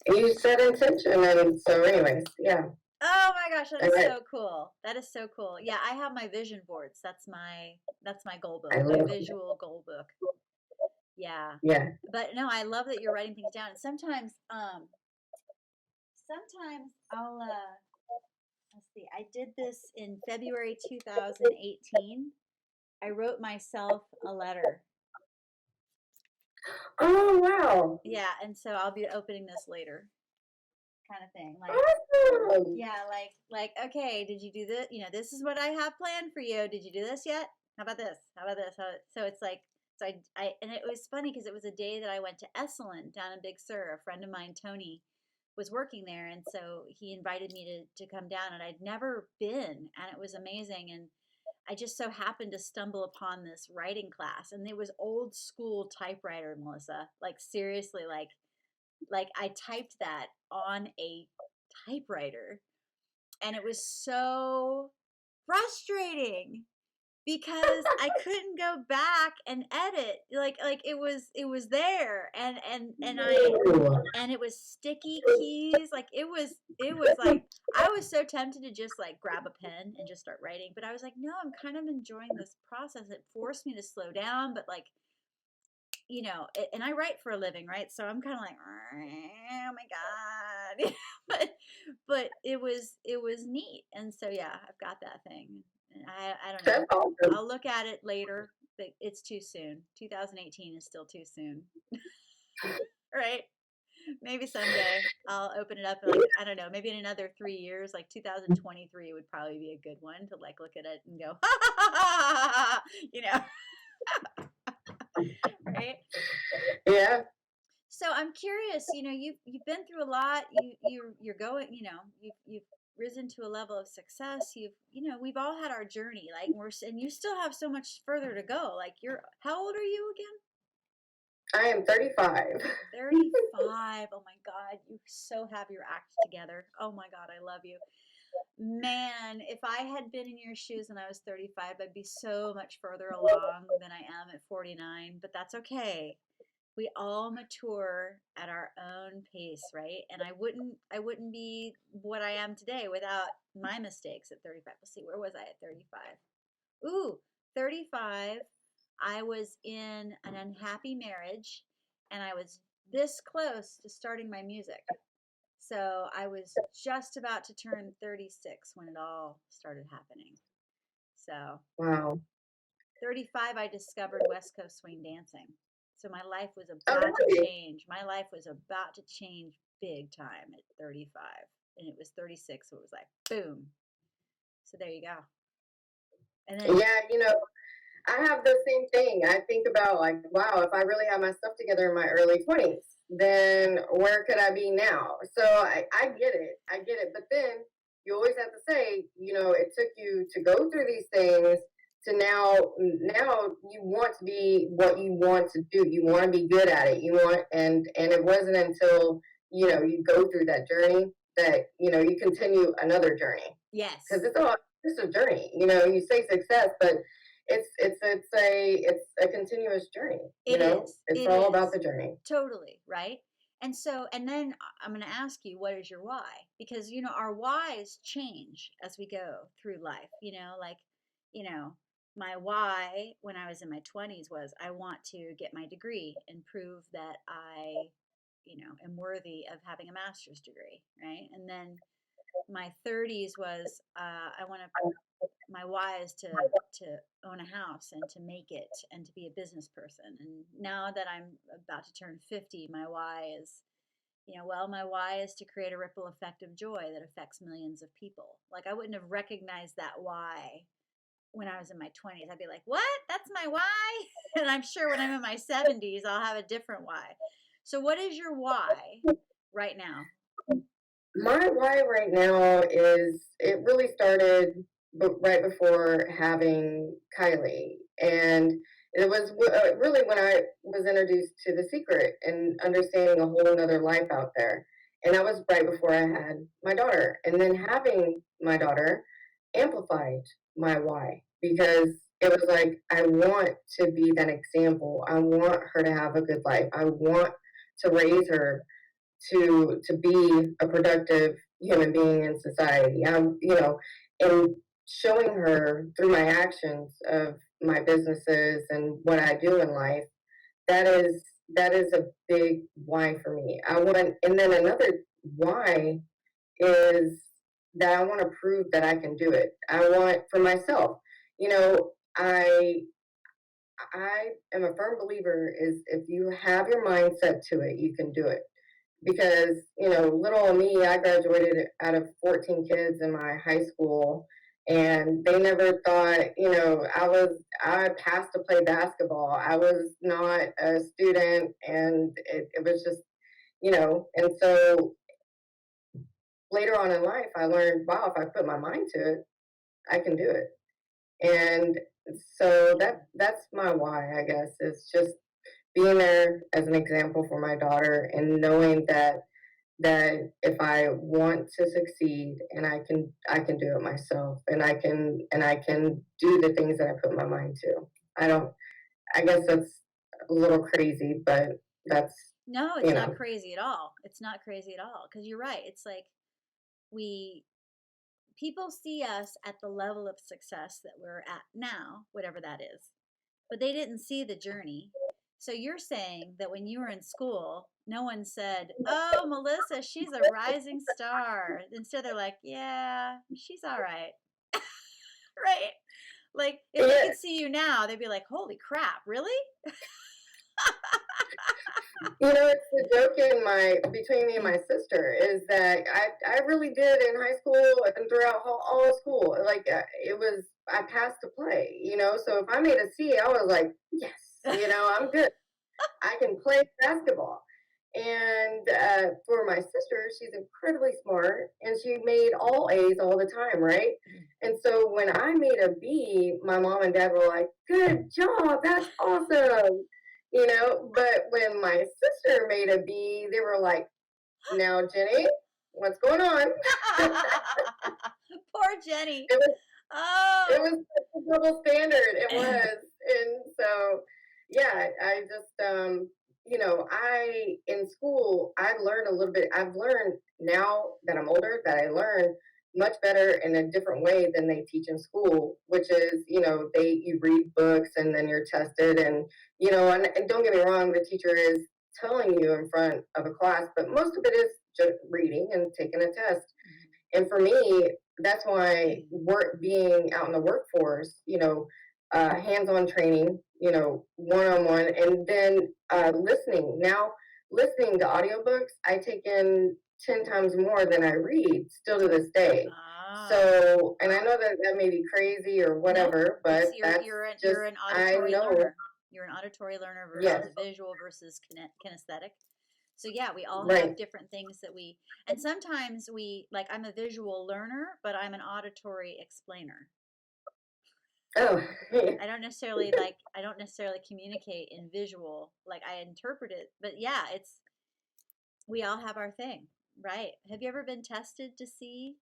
[SPEAKER 2] you set intention. And so anyways, yeah.
[SPEAKER 1] Oh my gosh, that is so cool. That is so cool. Yeah, I have my vision boards. That's my goal book, my visual goal book. Yeah.
[SPEAKER 2] Yeah.
[SPEAKER 1] But no, I love that you're writing things down. And sometimes I'll let's see. I did this in February 2018. I wrote myself a letter.
[SPEAKER 2] Oh wow.
[SPEAKER 1] Yeah, and so I'll be opening this later. Kind of thing. Like,
[SPEAKER 2] awesome.
[SPEAKER 1] Yeah, like okay, did you do this? This is what I have planned for you. Did you do this yet? How about this? How about this? So it's like, so I and it was funny because it was a day that I went to Esalen down in Big Sur. A friend of mine, Tony, was working there, and so he invited me to come down, and I'd never been, and it was amazing. And I just so happened to stumble upon this writing class, and it was old school typewriter, Melissa. Like seriously, like I typed that on a typewriter, and it was so frustrating because I couldn't go back and edit. Like it was there, and it was sticky keys. Like it was like I was so tempted to just like grab a pen and just start writing, but I was like, no, I'm kind of enjoying this process. It forced me to slow down, but like, and I write for a living, right? So I'm kind of like, oh my God. but it was neat. And so, yeah, I've got that thing. And I don't know.
[SPEAKER 2] Awesome.
[SPEAKER 1] I'll look at it later, but it's too soon. 2018 is still too soon. Right? Maybe someday I'll open it up like, I don't know, maybe in another 3 years, like 2023 would probably be a good one to like look at it and go, ha ha ha ha ha, right?
[SPEAKER 2] Yeah.
[SPEAKER 1] So I'm curious, you've been through a lot. You're going, you've risen to a level of success. We've all had our journey, like and you still have so much further to go. Like how old are you again?
[SPEAKER 2] I am 35.
[SPEAKER 1] 35. Oh my God, you so have your act together. Oh my God, I love you. Man, if I had been in your shoes when I was 35, I'd be so much further along than I am at 49, but that's okay. We all mature at our own pace, right? And I wouldn't be what I am today without my mistakes at 35. Let's see, where was I at 35? Ooh, 35, I was in an unhappy marriage and I was this close to starting my music. So I was just about to turn 36 when it all started happening. So
[SPEAKER 2] Wow.
[SPEAKER 1] 35, I discovered West Coast swing dancing. So my life was
[SPEAKER 2] Oh,
[SPEAKER 1] about to
[SPEAKER 2] really?
[SPEAKER 1] change. My life was about to change big time at 35. And it was 36, so it was like boom. So there you go. And then
[SPEAKER 2] Yeah, I have the same thing. I think about like, wow, if I really had my stuff together in my early 20s, then where could I be now? So I get it. I get it. But then you always have to say, it took you to go through these things to now you want to be what you want to do. You want to be good at it. And it wasn't until, you go through that journey that, you continue another journey. Because
[SPEAKER 1] yes,
[SPEAKER 2] it's all just a journey. You say success, but it's a continuous journey.
[SPEAKER 1] it is.
[SPEAKER 2] It's
[SPEAKER 1] It
[SPEAKER 2] all about
[SPEAKER 1] is.
[SPEAKER 2] the journey.
[SPEAKER 1] Totally, right? And then I'm going to ask you, what is your why? Because, our whys change as we go through life. You know, my why when I was in my 20s was I want to get my degree and prove that I, am worthy of having a master's degree, right? And then my 30s was I want to my why is to own a house and to make it and to be a business person. And now that I'm about to turn 50, my why is, my why is to create a ripple effect of joy that affects millions of people. Like I wouldn't have recognized that why when I was in my 20s. I'd be like, what? That's my why? And I'm sure when I'm in my 70s, I'll have a different why. So, what is your why right now?
[SPEAKER 2] My why right now is it really started right before having Kylie. And it was really when I was introduced to The Secret and understanding a whole another life out there. And that was right before I had my daughter. And then having my daughter amplified my why because it was like, I want to be that example. I want her to have a good life. I want to raise her to be a productive human being in society. And showing her through my actions of my businesses and what I do in life, that is a big why for me. And then another why is that I want to prove that I can do it. I want for myself. You know, I am a firm believer is if you have your mindset to it, you can do it because little me, I graduated out of 14 kids in my high school, and they never thought I passed to play basketball. I was not a student, and it was just and so later on in life I learned, wow, if I put my mind to it, I can do it. And so that's my why, I guess, is just being there as an example for my daughter and knowing that if I want to succeed and I can do it myself and I can do the things that I put my mind to. I don't I guess that's a little crazy, but that's
[SPEAKER 1] No, it's
[SPEAKER 2] you
[SPEAKER 1] not
[SPEAKER 2] know.
[SPEAKER 1] crazy at all. It's not crazy at all because you're right. It's like we people see us at the level of success that we're at now, whatever that is, but they didn't see the journey. So you're saying that when you were in school, no one said, "Oh, Melissa, she's a rising star." Instead, they're like, "Yeah, she's all right." Right? Like if they
[SPEAKER 2] Yeah,
[SPEAKER 1] could see you now, they'd be like, "Holy crap, really?"
[SPEAKER 2] It's the joke between me and my sister is that I really did in high school and throughout all of school. Like it was, I passed the play, So if I made a C, I was like, yes, I'm good. I can play basketball. And for my sister, she's incredibly smart and she made all A's all the time, right? And so when I made a B, my mom and dad were like, good job, that's awesome. But when my sister made a B, they were like, now, Jenny, what's going on?
[SPEAKER 1] Poor Jenny.
[SPEAKER 2] It was, it
[SPEAKER 1] Oh.
[SPEAKER 2] was a double standard. It was. And so, yeah, I just, in school, I learned a little bit. I've learned now that I'm older that I learn much better in a different way than they teach in school, which is, you read books and then you're tested. And, and don't get me wrong, the teacher is telling you in front of a class, but most of it is just reading and taking a test. And for me, that's why being out in the workforce, hands-on training, one-on-one, and then listening. Now, listening to audiobooks, I take in 10 times more than I read, still to this day. So, and I know that may be crazy or whatever, but
[SPEAKER 1] you're an auditory learner. You're an auditory learner versus
[SPEAKER 2] yes.
[SPEAKER 1] visual versus kinesthetic. So yeah, we all have different things that and sometimes like I'm a visual learner, but I'm an auditory explainer.
[SPEAKER 2] Oh.
[SPEAKER 1] I don't necessarily communicate in visual, like I interpret it, but yeah, we all have our thing, right? Have you ever been tested to see?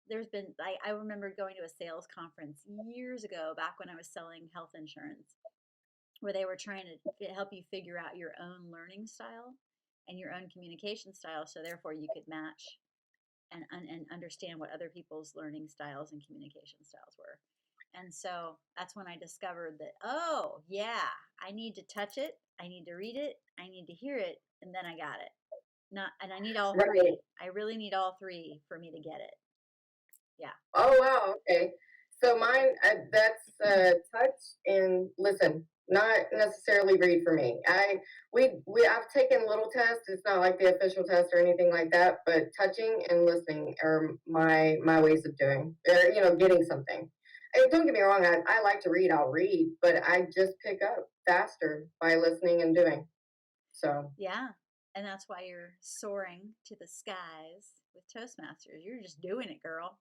[SPEAKER 1] There's been, I remember going to a sales conference years ago, back when I was selling health insurance, where they were trying to help you figure out your own learning style and your own communication style, so therefore you could match and understand what other people's learning styles and communication styles were. And so that's when I discovered that, oh yeah, I need to touch it, I need to read it, I need to hear it, and then I got it. And I need all three. I really need all three for me to get it. Yeah.
[SPEAKER 2] Oh wow. Okay. So mine, that's touch and listen, not necessarily read for me. I've taken little tests. It's not like the official test or anything like that, but touching and listening are my ways of doing, or, getting something. And don't get me wrong, I like to read. I'll read, but I just pick up faster by listening and doing. So
[SPEAKER 1] yeah, and that's why you're soaring to the skies with Toastmasters. You're just doing it, girl.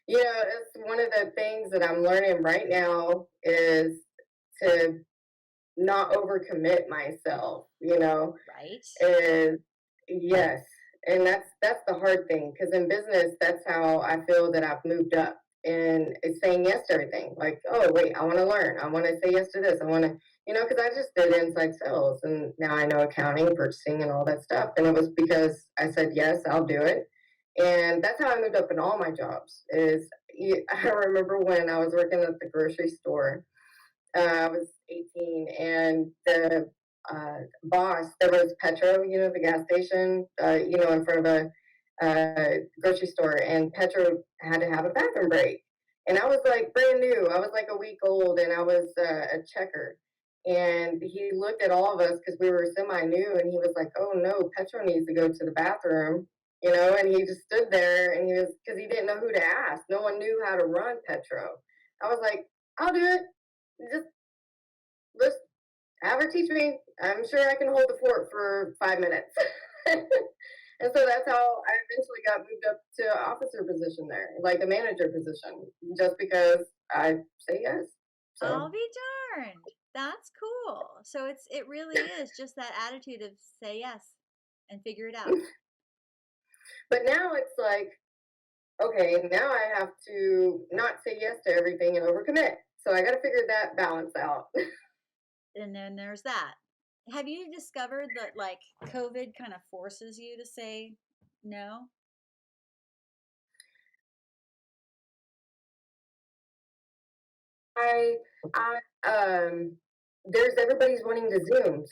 [SPEAKER 2] It's one of the things that I'm learning right now is to not overcommit myself,
[SPEAKER 1] Right.
[SPEAKER 2] Is yes. And that's the hard thing, because in business, that's how I feel that I've moved up. And it's saying yes to everything. Like, oh wait, I want to learn. I want to say yes to this. I want to, because I just did inside sales and now I know accounting, purchasing, and all that stuff. And it was because I said yes, I'll do it. And that's how I moved up in all my jobs. I remember when I was working at the grocery store. I was 18, and the boss, there was Petro, the gas station, in front of a grocery store, and Petro had to have a bathroom break. And I was like brand new. I was like a week old, and I was a checker. And he looked at all of us because we were semi new, and he was like, "Oh no, Petro needs to go to the bathroom." And he just stood there, and because he didn't know who to ask. No one knew how to run Petro. I was like, "I'll do it. Just have her teach me. I'm sure I can hold the fort for 5 minutes." And so that's how I eventually got moved up to officer position there, like a manager position, just because I say yes. So.
[SPEAKER 1] I'll be darned. That's cool. So it really is just that attitude of say yes and figure it out.
[SPEAKER 2] But now it's like, okay, now I have to not say yes to everything and overcommit. So I got to figure that balance out.
[SPEAKER 1] And then there's that. Have you discovered that like COVID kind of forces you to say no?
[SPEAKER 2] There's everybody's wanting to Zoom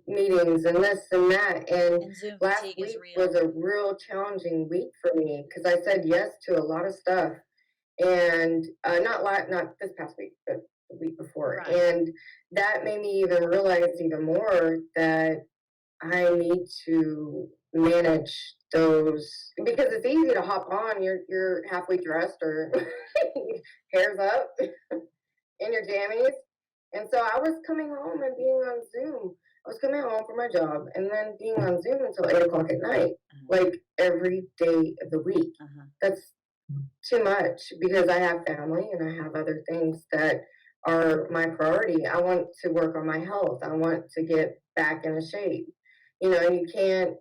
[SPEAKER 2] meetings and this and that. And
[SPEAKER 1] Zoom
[SPEAKER 2] last week was a real challenging week for me because I said yes to a lot of stuff. And not this past week, but the week before.
[SPEAKER 1] Right.
[SPEAKER 2] And that made me even realize even more that I need to manage those, because it's easy to hop on. You're halfway dressed or hair's up in your jammies. And so I was coming home and being on Zoom. I was coming home from my job and then being on Zoom until 8 o'clock at night, like every day of the week. That's too much because I have family and I have other things that are my priority. I want to work on my health. I want to get back into shape. And you can't,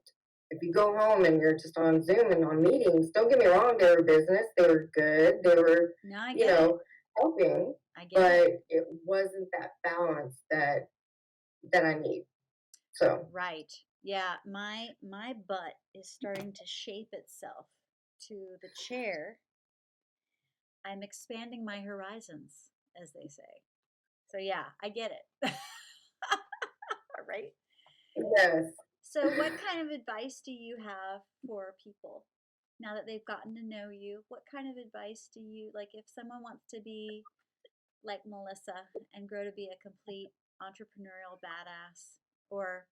[SPEAKER 2] if you go home and you're just on Zoom and on meetings, don't get me wrong, they were business, they were good, they were,
[SPEAKER 1] No, I get it.
[SPEAKER 2] helping,
[SPEAKER 1] I get
[SPEAKER 2] but
[SPEAKER 1] it.
[SPEAKER 2] it wasn't that balance that I need. So
[SPEAKER 1] Right. Yeah, my butt is starting to shape itself to the chair. I'm expanding my horizons, as they say. So yeah, I get it. Right?
[SPEAKER 2] yes.
[SPEAKER 1] So what kind of advice do you have for people now that they've gotten to know you? What kind of advice do you like if someone wants to be like Melissa and grow to be a complete entrepreneurial badass, or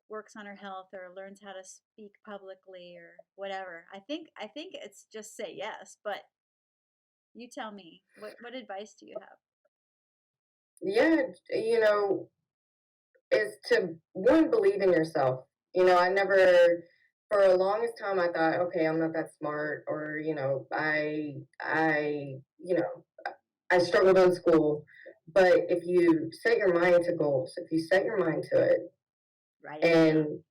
[SPEAKER 1] works on her health or learns how to speak publicly or whatever? I think it's just say yes, but you tell me, what advice do you have?
[SPEAKER 2] Yeah, is to one, believe in yourself. I never, for the longest time I thought, okay, I'm not that smart, or I struggled in school. But if you set your mind to goals, if you set your mind to it,
[SPEAKER 1] Write it
[SPEAKER 2] and
[SPEAKER 1] down.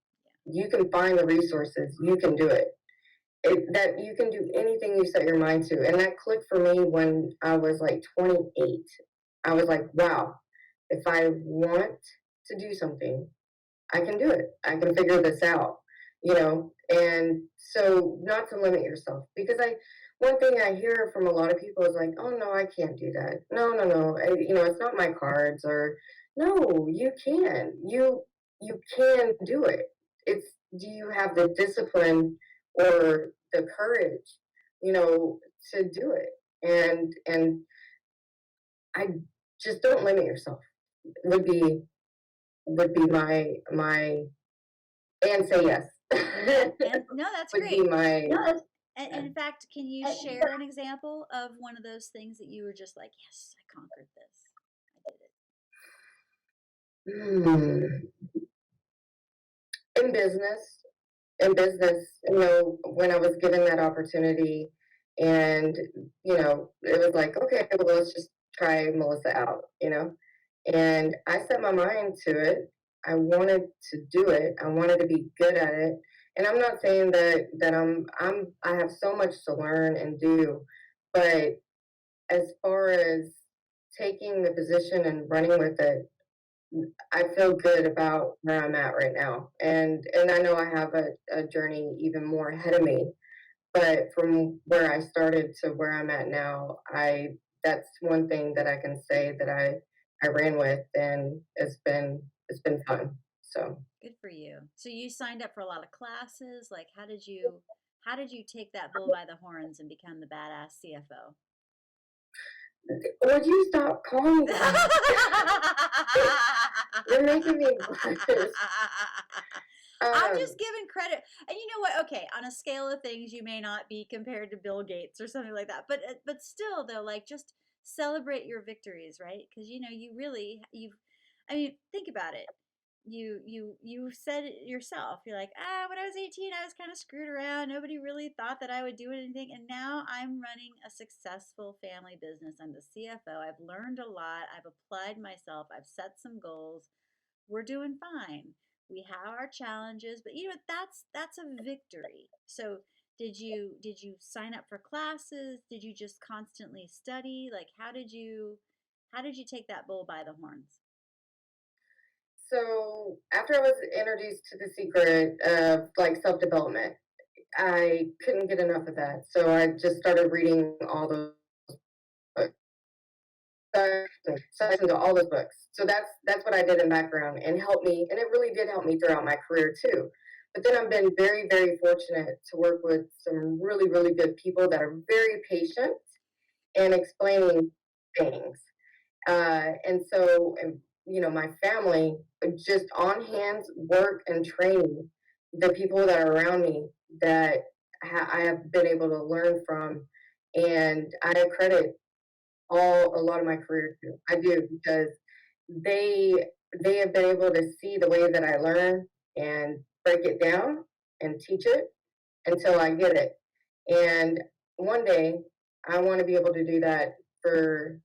[SPEAKER 2] you can find the resources, you can do it. That you can do anything you set your mind to. And that clicked for me when I was like 28. I was like, wow, if I want to do something, I can do it. I can figure this out, And so, not to limit yourself, because one thing I hear from a lot of people is like, oh no, I can't do that. No, no, no. It's not my cards. Or no, you can. You can do it. It's, do you have the discipline or the courage, to do it? And I just don't limit yourself. Would be my and say yes.
[SPEAKER 1] And no, that's
[SPEAKER 2] would be
[SPEAKER 1] great.
[SPEAKER 2] my
[SPEAKER 1] And in fact, can you share an example of one of those things that you were just like, yes, I conquered this. I
[SPEAKER 2] hmm, in business. In business, when I was given that opportunity, and it was like, okay, well, let's just try Melissa out, and I set my mind to it. I wanted to do it. I wanted to be good at it. And I'm not saying that I have so much to learn and do, but as far as taking the position and running with it, I feel good about where I'm at right now. And I know I have a journey even more ahead of me. But from where I started to where I'm at now, I that's one thing that I can say that I ran with, and it's been fun. So
[SPEAKER 1] good for you. So you signed up for a lot of classes. Like, how did you take that bull by the horns and become the badass CFO?
[SPEAKER 2] would you stop calling me that? You're making me blush.
[SPEAKER 1] I'm
[SPEAKER 2] Um,
[SPEAKER 1] just giving credit. And you know what? Okay, on a scale of things, you may not be compared to Bill Gates or something like that. But still, though, like just celebrate your victories, right? Because you really you've. I mean, think about it. You said it yourself. You're like, when I was 18, I was kind of screwed around. Nobody really thought that I would do anything, and now I'm running a successful family business. I'm the CFO. I've learned a lot. I've applied myself. I've set some goals. We're doing fine. We have our challenges, but that's a victory. So did you sign up for classes? Did you just constantly study? Like how did you take that bull by the horns?
[SPEAKER 2] so after I was introduced to the secret of like self development, I couldn't get enough of that. So I just started reading all those books. So I listened to all those books. So that's what I did in background, and helped me, and it really did help me throughout my career too. But then I've been very, very fortunate to work with some really, really good people that are very patient and explaining things. And so, my family, just on hands work and training the people that are around me that I have been able to learn from. And I credit a lot of my career to. I do, because they they have been able to see the way that I learn and break it down and teach it until I get it. And one day I want to be able to do that for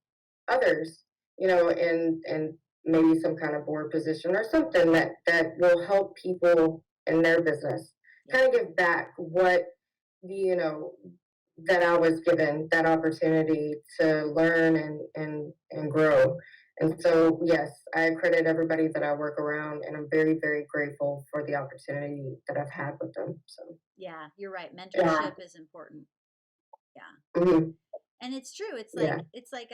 [SPEAKER 2] others, and maybe some kind of board position or something that will help people in their business. Kind of give back what you know that I was given that opportunity to learn and grow. And so, yes, I credit everybody that I work around, and I'm very, very grateful for the opportunity that I've had with them. So,
[SPEAKER 1] Yeah, you're right.
[SPEAKER 2] yeah.
[SPEAKER 1] Mentorship is important. Yeah.
[SPEAKER 2] Mhm.
[SPEAKER 1] And it's true.
[SPEAKER 2] Yeah.
[SPEAKER 1] It's like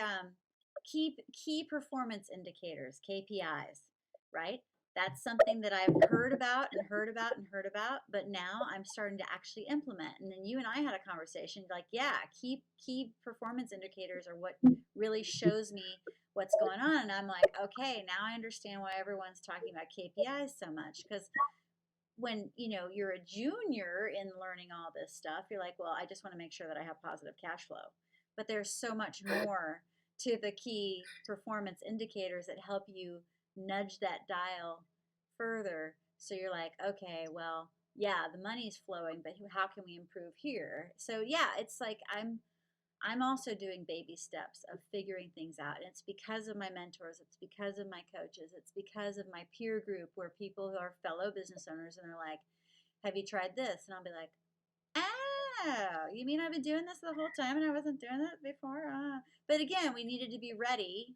[SPEAKER 1] key performance indicators, KPIs, right? That's something that I've heard about and heard about and heard about, but now I'm starting to actually implement. And then you and I had a conversation like, yeah, key performance indicators are what really shows me what's going on. And I'm like, okay, now I understand why everyone's talking about KPIs so much, because when you're a junior in learning all this stuff, you're like, well, I just want to make sure that I have positive cash flow. But there's so much more to the key performance indicators that help you nudge that dial further. So you're like, okay, well, yeah, the money's flowing, but how can we improve here? So yeah, it's like I'm also doing baby steps of figuring things out. And it's because of my mentors, it's because of my coaches, it's because of my peer group, where people who are fellow business owners and they're like, have you tried this? And I'll be like, oh, you mean I've been doing this the whole time and I wasn't doing it before? But again, we needed to be ready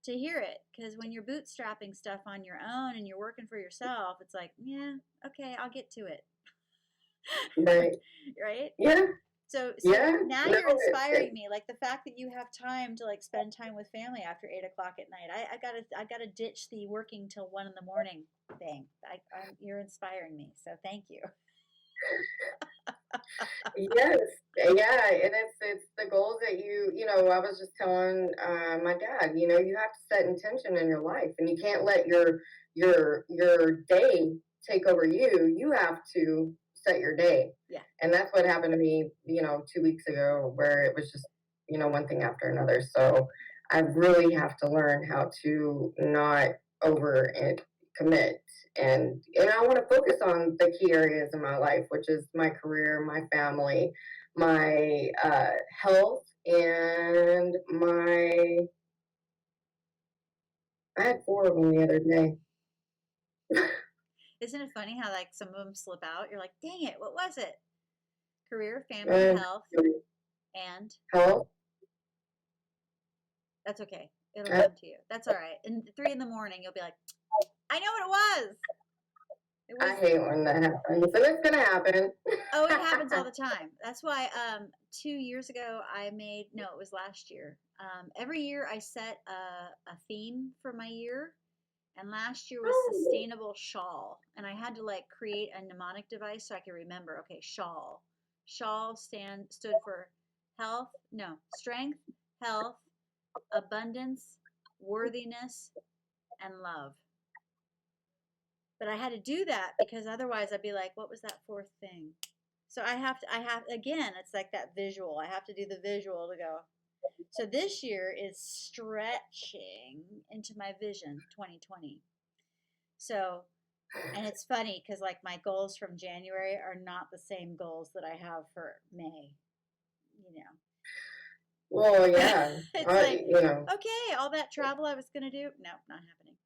[SPEAKER 1] to hear it, because when you're bootstrapping stuff on your own and you're working for yourself, it's like, yeah, okay, I'll get to it.
[SPEAKER 2] Right.
[SPEAKER 1] Right?
[SPEAKER 2] Yeah.
[SPEAKER 1] So
[SPEAKER 2] Yeah.
[SPEAKER 1] now
[SPEAKER 2] No,
[SPEAKER 1] you're inspiring me. Like the fact that you have time to like spend time with family after 8 o'clock at night. I gotta ditch the working till 1 in the morning thing. You're inspiring me. So thank you.
[SPEAKER 2] yes. Yeah. And it's the goals that I was just telling my dad, you have to set intention in your life, and you can't let your day take over you. You have to set your day.
[SPEAKER 1] Yeah.
[SPEAKER 2] And that's what happened to me, 2 weeks ago, where it was just, one thing after another. So I really have to learn how to not over and commit. And I want to focus on the key areas in my life, which is my career, my family, my health, and I had four of them the other day.
[SPEAKER 1] Isn't it funny how like some of them slip out? You're like, dang it, what was it? Career, family, health, and
[SPEAKER 2] health.
[SPEAKER 1] that's okay. It'll come to you. That's all right. And 3 in the morning, you'll be like, I know what it was.
[SPEAKER 2] I hate when that happens, and it's gonna happen.
[SPEAKER 1] Oh, it happens all the time. That's why 2 years ago it was last year. Every year I set a theme for my year, and last year was sustainable shawl, and I had to like create a mnemonic device so I could remember. Okay, shawl. Shawl stood for strength, health, abundance, worthiness, and love. But I had to do that because otherwise I'd be like, what was that fourth thing? So again, it's like that visual. I have to do the visual to go. So this year is stretching into my vision 2020. So, and it's funny because like my goals from January are not the same goals that I have for May, you know.
[SPEAKER 2] Well, yeah.
[SPEAKER 1] It's like, okay, all that travel I was going to do, nope, not happening.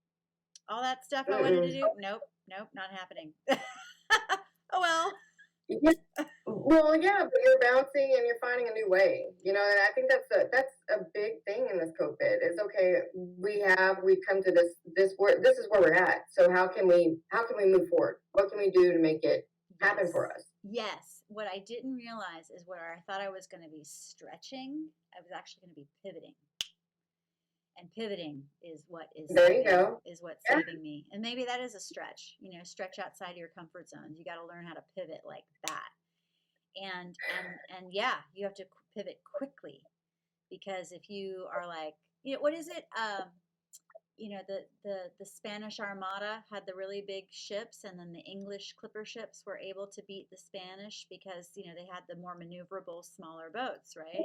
[SPEAKER 1] All that stuff I wanted to do, nope, not happening. Oh well.
[SPEAKER 2] Yeah. Well, yeah, but you're bouncing and you're finding a new way, and I think that's a big thing in this COVID. Is okay. We've come to this is where we're at. So how can we move forward? What can we do to make it happen for us?
[SPEAKER 1] Yes. What I didn't realize is where I thought I was going to be stretching, I was actually going to be pivoting. And pivoting is what is what's saving me. And maybe that is a stretch, stretch outside your comfort zones. You got to learn how to pivot like that. And yeah, you have to pivot quickly, because if you are like, what is it? The Spanish Armada had the really big ships, and then the English clipper ships were able to beat the Spanish because they had the more maneuverable, smaller boats, right?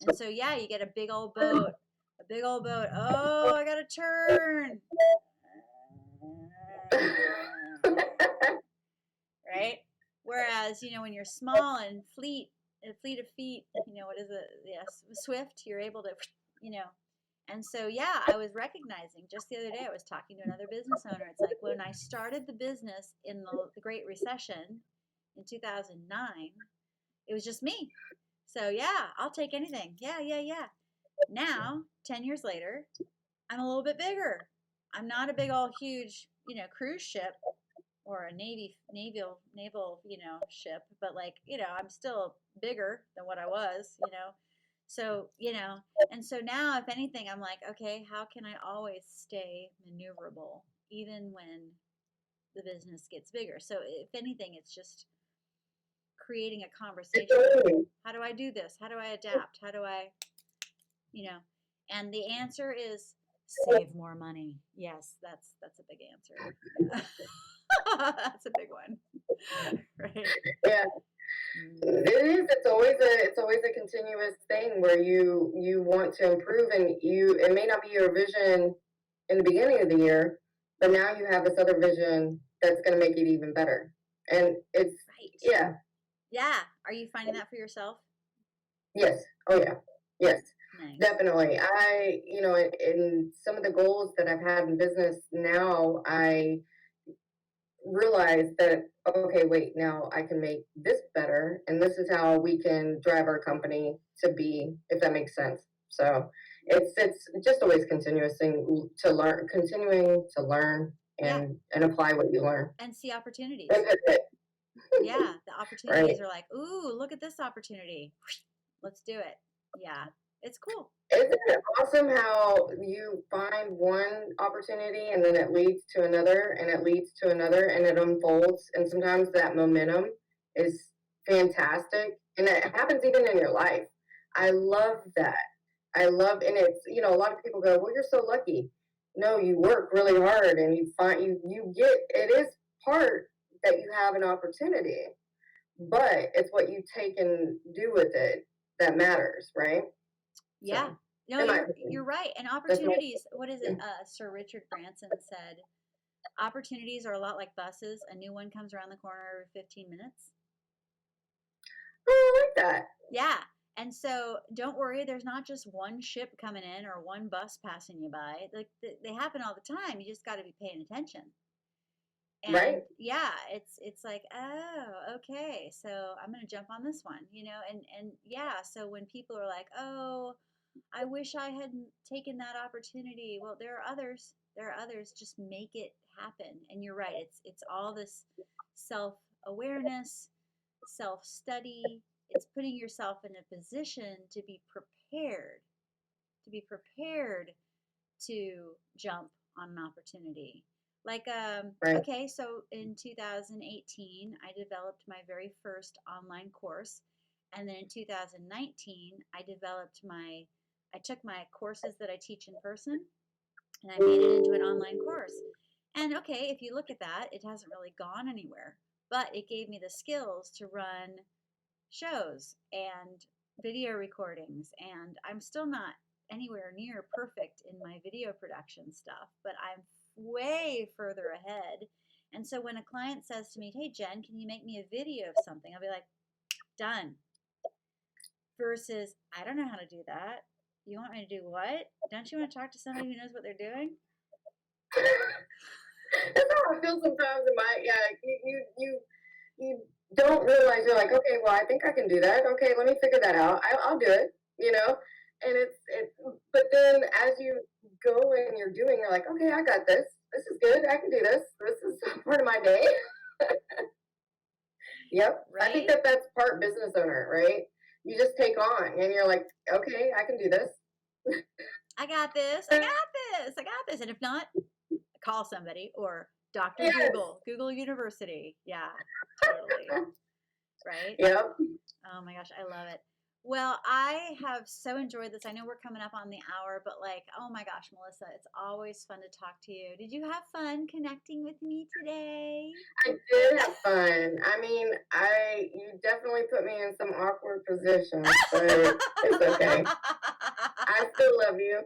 [SPEAKER 1] And so yeah, you get a big old boat, a big old boat. Oh, I gotta turn, right? Whereas when you're small and a fleet of feet, what is it? Yes, swift. You're able to, you know, and so, yeah, I was recognizing just the other day, I was talking to another business owner. It's like when I started the business in the Great Recession in 2009, it was just me. So, yeah, I'll take anything. Yeah, yeah, yeah. Now, 10 years later, I'm a little bit bigger. I'm not a big old huge, cruise ship or a naval, ship, but like, I'm still bigger than what I was. So, and so now, if anything, I'm like, okay, how can I always stay maneuverable even when the business gets bigger? So, if anything, it's just creating a conversation. How do I do this? How do I adapt? How do I, you know? And the answer is save more money. Yes, that's a big answer. Yeah. That's a big one. Right?
[SPEAKER 2] Yeah. It is. It's always a continuous thing where you want to improve, and it may not be your vision in the beginning of the year, but now you have this other vision that's going to make it even better. And it's
[SPEAKER 1] right. Yeah. Are you finding that for yourself?
[SPEAKER 2] Yes. Oh yeah. Yes.
[SPEAKER 1] Nice.
[SPEAKER 2] Definitely. In some of the goals that I've had in business now, I realize that, okay, wait, now I can make this better, and this is how we can drive our company to be, if that makes sense. So it's just always continuing to learn and apply what you learn
[SPEAKER 1] and see opportunities. Yeah, the opportunities
[SPEAKER 2] right.
[SPEAKER 1] are like, ooh, look at this opportunity. Let's do it. Yeah, it's cool.
[SPEAKER 2] Isn't it awesome how you find one opportunity and then it leads to another and it leads to another and it unfolds? And sometimes that momentum is fantastic. And it happens even in your life. I love that. And it's, a lot of people go, well, you're so lucky. No, you work really hard and it is part that you have an opportunity, but it's what you take and do with it that matters, right?
[SPEAKER 1] Yeah.
[SPEAKER 2] So,
[SPEAKER 1] no, you're right. And opportunities, what is it? Sir Richard Branson said, opportunities are a lot like buses. A new one comes around the corner every 15 minutes.
[SPEAKER 2] Oh, I like that.
[SPEAKER 1] Yeah. And so don't worry, there's not just one ship coming in or one bus passing you by. Like they happen all the time. You just got to be paying attention. And
[SPEAKER 2] right.
[SPEAKER 1] Yeah, it's like, oh, okay, so I'm gonna jump on this one, and yeah, so when people are like, oh, I wish I had taken that opportunity. Well, there are others. There are others. Just make it happen. And you're right. It's all this self-awareness, self-study. It's putting yourself in a position to be prepared, to jump on an opportunity. Like,
[SPEAKER 2] right.
[SPEAKER 1] okay, so in 2018, I developed my very first online course. And then in 2019, I took my courses that I teach in person and I made it into an online course. And okay, if you look at that, it hasn't really gone anywhere, but it gave me the skills to run shows and video recordings. And I'm still not anywhere near perfect in my video production stuff, but I'm way further ahead. And so when a client says to me, hey, Jen, can you make me a video of something? I'll be like, done. Versus, I don't know how to do that. You want me to do what? Don't you want to talk to somebody who knows what they're doing?
[SPEAKER 2] That's how I feel sometimes you don't realize, you're like, okay, well, I think I can do that. Okay, let me figure that out. I'll do it, and but then as you go and you're like, okay, I got this. This is good. I can do this. This is part of my day. Yep. Right? I think that's part business owner, right? You just take on and you're like, okay, I can do this.
[SPEAKER 1] I got this. I got this. I got this. And if not, call somebody or Dr. Yes. Google University. Yeah, totally. Right?
[SPEAKER 2] Yep.
[SPEAKER 1] Oh my gosh, I love it. Well, I have so enjoyed this. I know we're coming up on the hour, but like, oh my gosh, Melissa, it's always fun to talk to you. Did you have fun connecting with me today?
[SPEAKER 2] I did have fun. I mean, you definitely put me in some awkward positions, but it's okay. I still love you.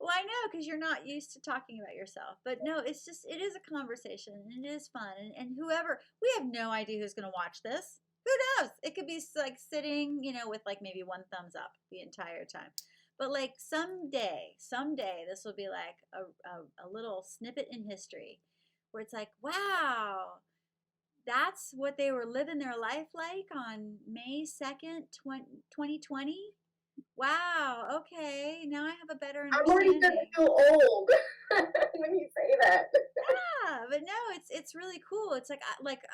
[SPEAKER 1] Well, I know because you're not used to talking about yourself. But no, it's just, it is a conversation and it is fun. And whoever, we have no idea who's going to watch this. Who knows? It could be like sitting, with like maybe one thumbs up the entire time. But like someday, this will be like a little snippet in history where it's like, wow, that's what they were living their life like on May 2nd, 2020. Wow, okay. Now I have a better
[SPEAKER 2] I'm already starting
[SPEAKER 1] understanding.
[SPEAKER 2] to feel old when you say that.
[SPEAKER 1] Yeah, but no, it's really cool. It's like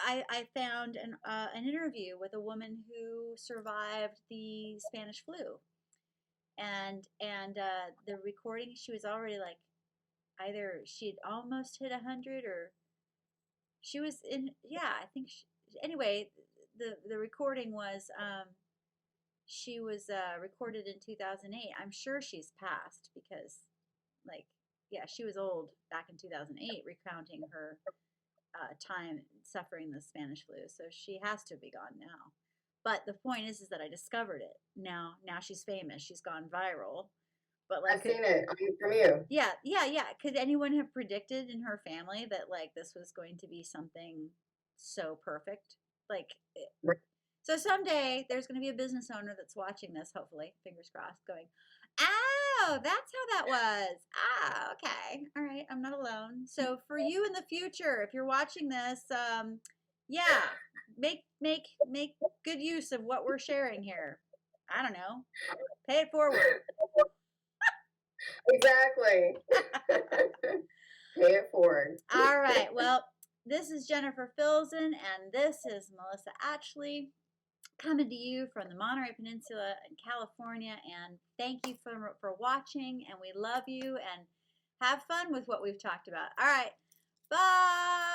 [SPEAKER 1] I found an interview with a woman who survived the Spanish flu, and the recording, she was already like, either she'd almost hit 100, or she was in, yeah, I think anyway, the recording was she was recorded in 2008. I'm sure she's passed because, like, yeah, she was old back in 2008, recounting her time suffering the Spanish flu. So she has to be gone now. But the point is that I discovered it. Now she's famous. She's gone viral. But like,
[SPEAKER 2] I've seen it from you.
[SPEAKER 1] yeah, yeah, yeah. Could anyone have predicted in her family that like this was going to be something so perfect? Like, so someday there's going to be a business owner that's watching this, hopefully, fingers crossed, going, "Oh, that's how that was. Ah, okay, all right, I'm not alone." So for you in the future, if you're watching this, yeah, make good use of what we're sharing here. I don't know, pay it forward.
[SPEAKER 2] Exactly. Pay it forward.
[SPEAKER 1] All right. Well, this is Jennifer Filzen, and this is Melissa Atchley, coming to you from the Monterey Peninsula in California. And thank you for watching, and we love you, and have fun with what we've talked about. All right. Bye.